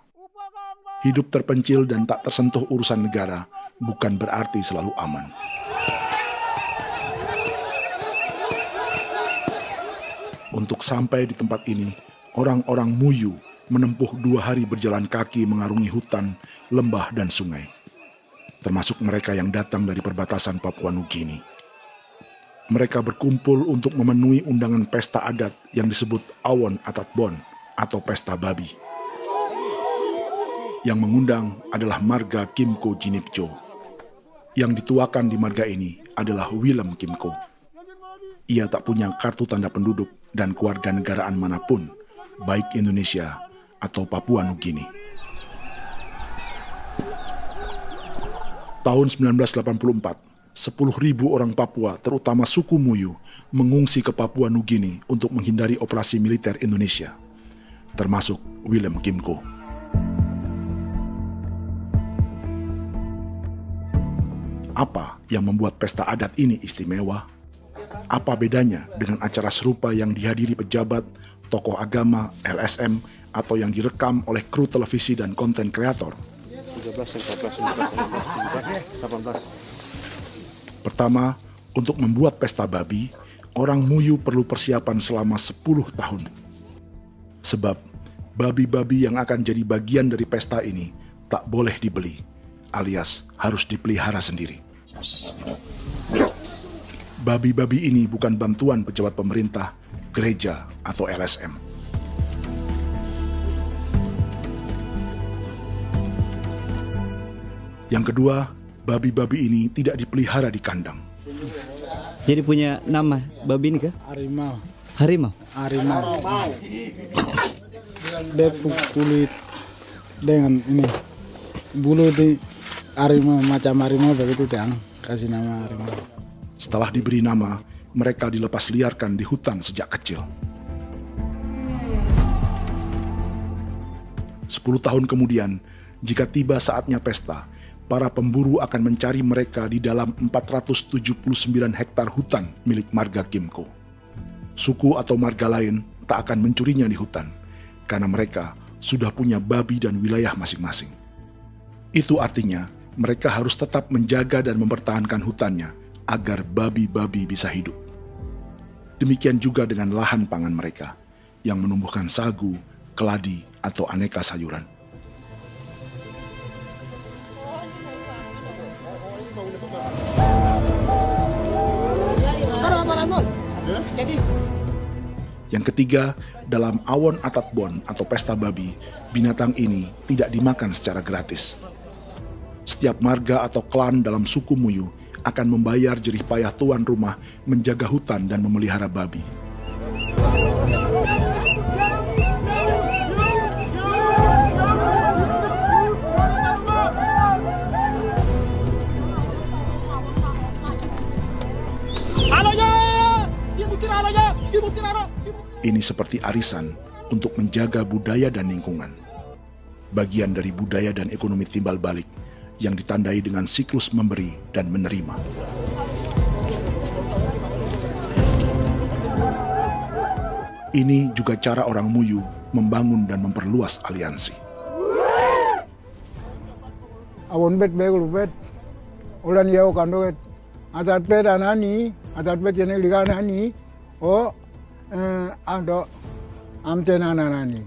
Hidup terpencil dan tak tersentuh urusan negara bukan berarti selalu aman. Untuk sampai di tempat ini, orang-orang Muyu menempuh 2 hari berjalan kaki mengarungi hutan, lembah, dan sungai. Termasuk mereka yang datang dari perbatasan Papua Nugini. Mereka berkumpul untuk memenuhi undangan pesta adat yang disebut Awon Atatbon atau Pesta Babi. Yang mengundang adalah marga Kimco Jinipjo. Yang dituakan di marga ini adalah Willem Kimco. Ia tak punya kartu tanda penduduk dan kewarganegaraan manapun, baik Indonesia atau Papua Nugini. Tahun 1984, 10.000 orang Papua, terutama suku Muyu, mengungsi ke Papua Nugini untuk menghindari operasi militer Indonesia, termasuk Willem Kimco. Apa yang membuat pesta adat ini istimewa? Apa bedanya dengan acara serupa yang dihadiri pejabat, tokoh agama, LSM, atau yang direkam oleh kru televisi dan konten kreator? 13, 14, 15, 18. Pertama, untuk membuat pesta babi, orang Muyu perlu persiapan selama 10 tahun. Sebab, babi-babi yang akan jadi bagian dari pesta ini tak boleh dibeli, alias harus dipelihara sendiri. Babi-babi ini bukan bantuan pejabat pemerintah, gereja, atau LSM. Yang kedua, babi-babi ini tidak dipelihara di kandang. Jadi punya nama babi ini kah? Harimau. Harimau? Harimau. Dia kulit dengan ini bulu di harimau, macam harimau begitu kan, kasih nama harimau. Setelah diberi nama, mereka dilepas liarkan di hutan sejak kecil. 10 tahun kemudian, jika tiba saatnya pesta, para pemburu akan mencari mereka di dalam 479 hektar hutan milik marga Kimco. Suku atau marga lain tak akan mencurinya di hutan, karena mereka sudah punya babi dan wilayah masing-masing. Itu artinya mereka harus tetap menjaga dan mempertahankan hutannya agar babi-babi bisa hidup. Demikian juga dengan lahan pangan mereka, yang menumbuhkan sagu, keladi, atau aneka sayuran. Yang ketiga, dalam Awon Atatbon atau pesta babi, binatang ini tidak dimakan secara gratis. Setiap marga atau klan dalam suku Muyu akan membayar jerih payah tuan rumah menjaga hutan dan memelihara babi. Ini seperti arisan untuk menjaga budaya dan lingkungan. Bagian dari budaya dan ekonomi timbal balik yang ditandai dengan siklus memberi dan menerima. Ini juga cara orang Muyu membangun dan memperluas aliansi. Awon bet begul bet, ulan yau kando bet, asat bet anani, asat bet jenek liga anani, oh, ado, amten anani,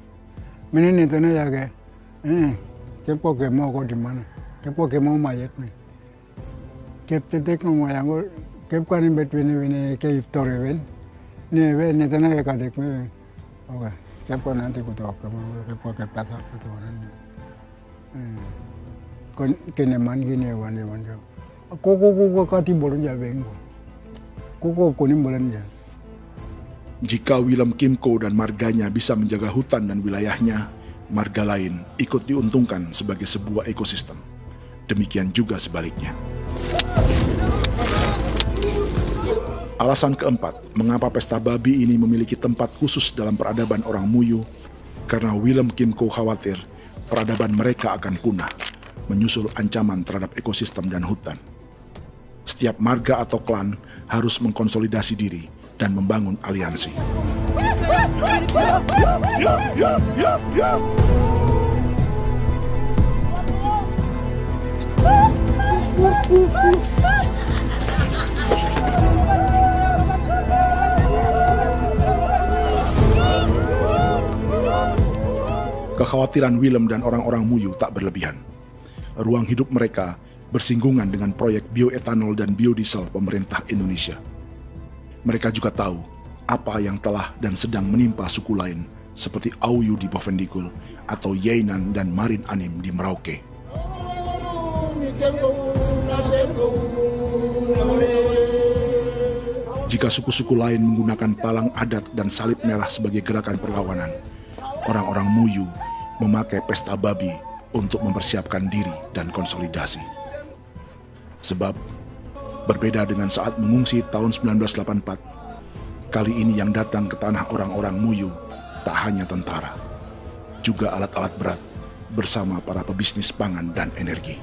menini tene jaga, kepo kemo ko di mana, kepo kemo mayat nih, kep tetek no mayangul, kep kanin bet wini ke iftore wen, ne wen ne tene ke kadek me, oke, kepo nanti kutok kemo, kepo kepasak kutok nanti. Keneman gini wane wanjo. Koko kati bolon ya bengo. Koko kuning bolon ya. Jika Willem Kimco dan marganya bisa menjaga hutan dan wilayahnya, marga lain ikut diuntungkan sebagai sebuah ekosistem. Demikian juga sebaliknya. Alasan keempat, mengapa pesta babi ini memiliki tempat khusus dalam peradaban orang Muyu, karena Willem Kim Ko khawatir peradaban mereka akan punah, menyusul ancaman terhadap ekosistem dan hutan. Setiap marga atau klan harus mengkonsolidasi diri dan membangun aliansi. Kekhawatiran Willem dan orang-orang Muyu tak berlebihan. Ruang hidup mereka bersinggungan dengan proyek bioetanol dan biodiesel pemerintah Indonesia. Mereka juga tahu apa yang telah dan sedang menimpa suku lain seperti Auyu di Bovendigul atau Yainan dan Marin Anim di Merauke. Jika suku-suku lain menggunakan palang adat dan salib merah sebagai gerakan perlawanan, orang-orang Muyu memakai pesta babi untuk mempersiapkan diri dan konsolidasi. Sebab, berbeda dengan saat mengungsi tahun 1984, kali ini yang datang ke tanah orang-orang Muyu tak hanya tentara, juga alat-alat berat bersama para pebisnis pangan dan energi.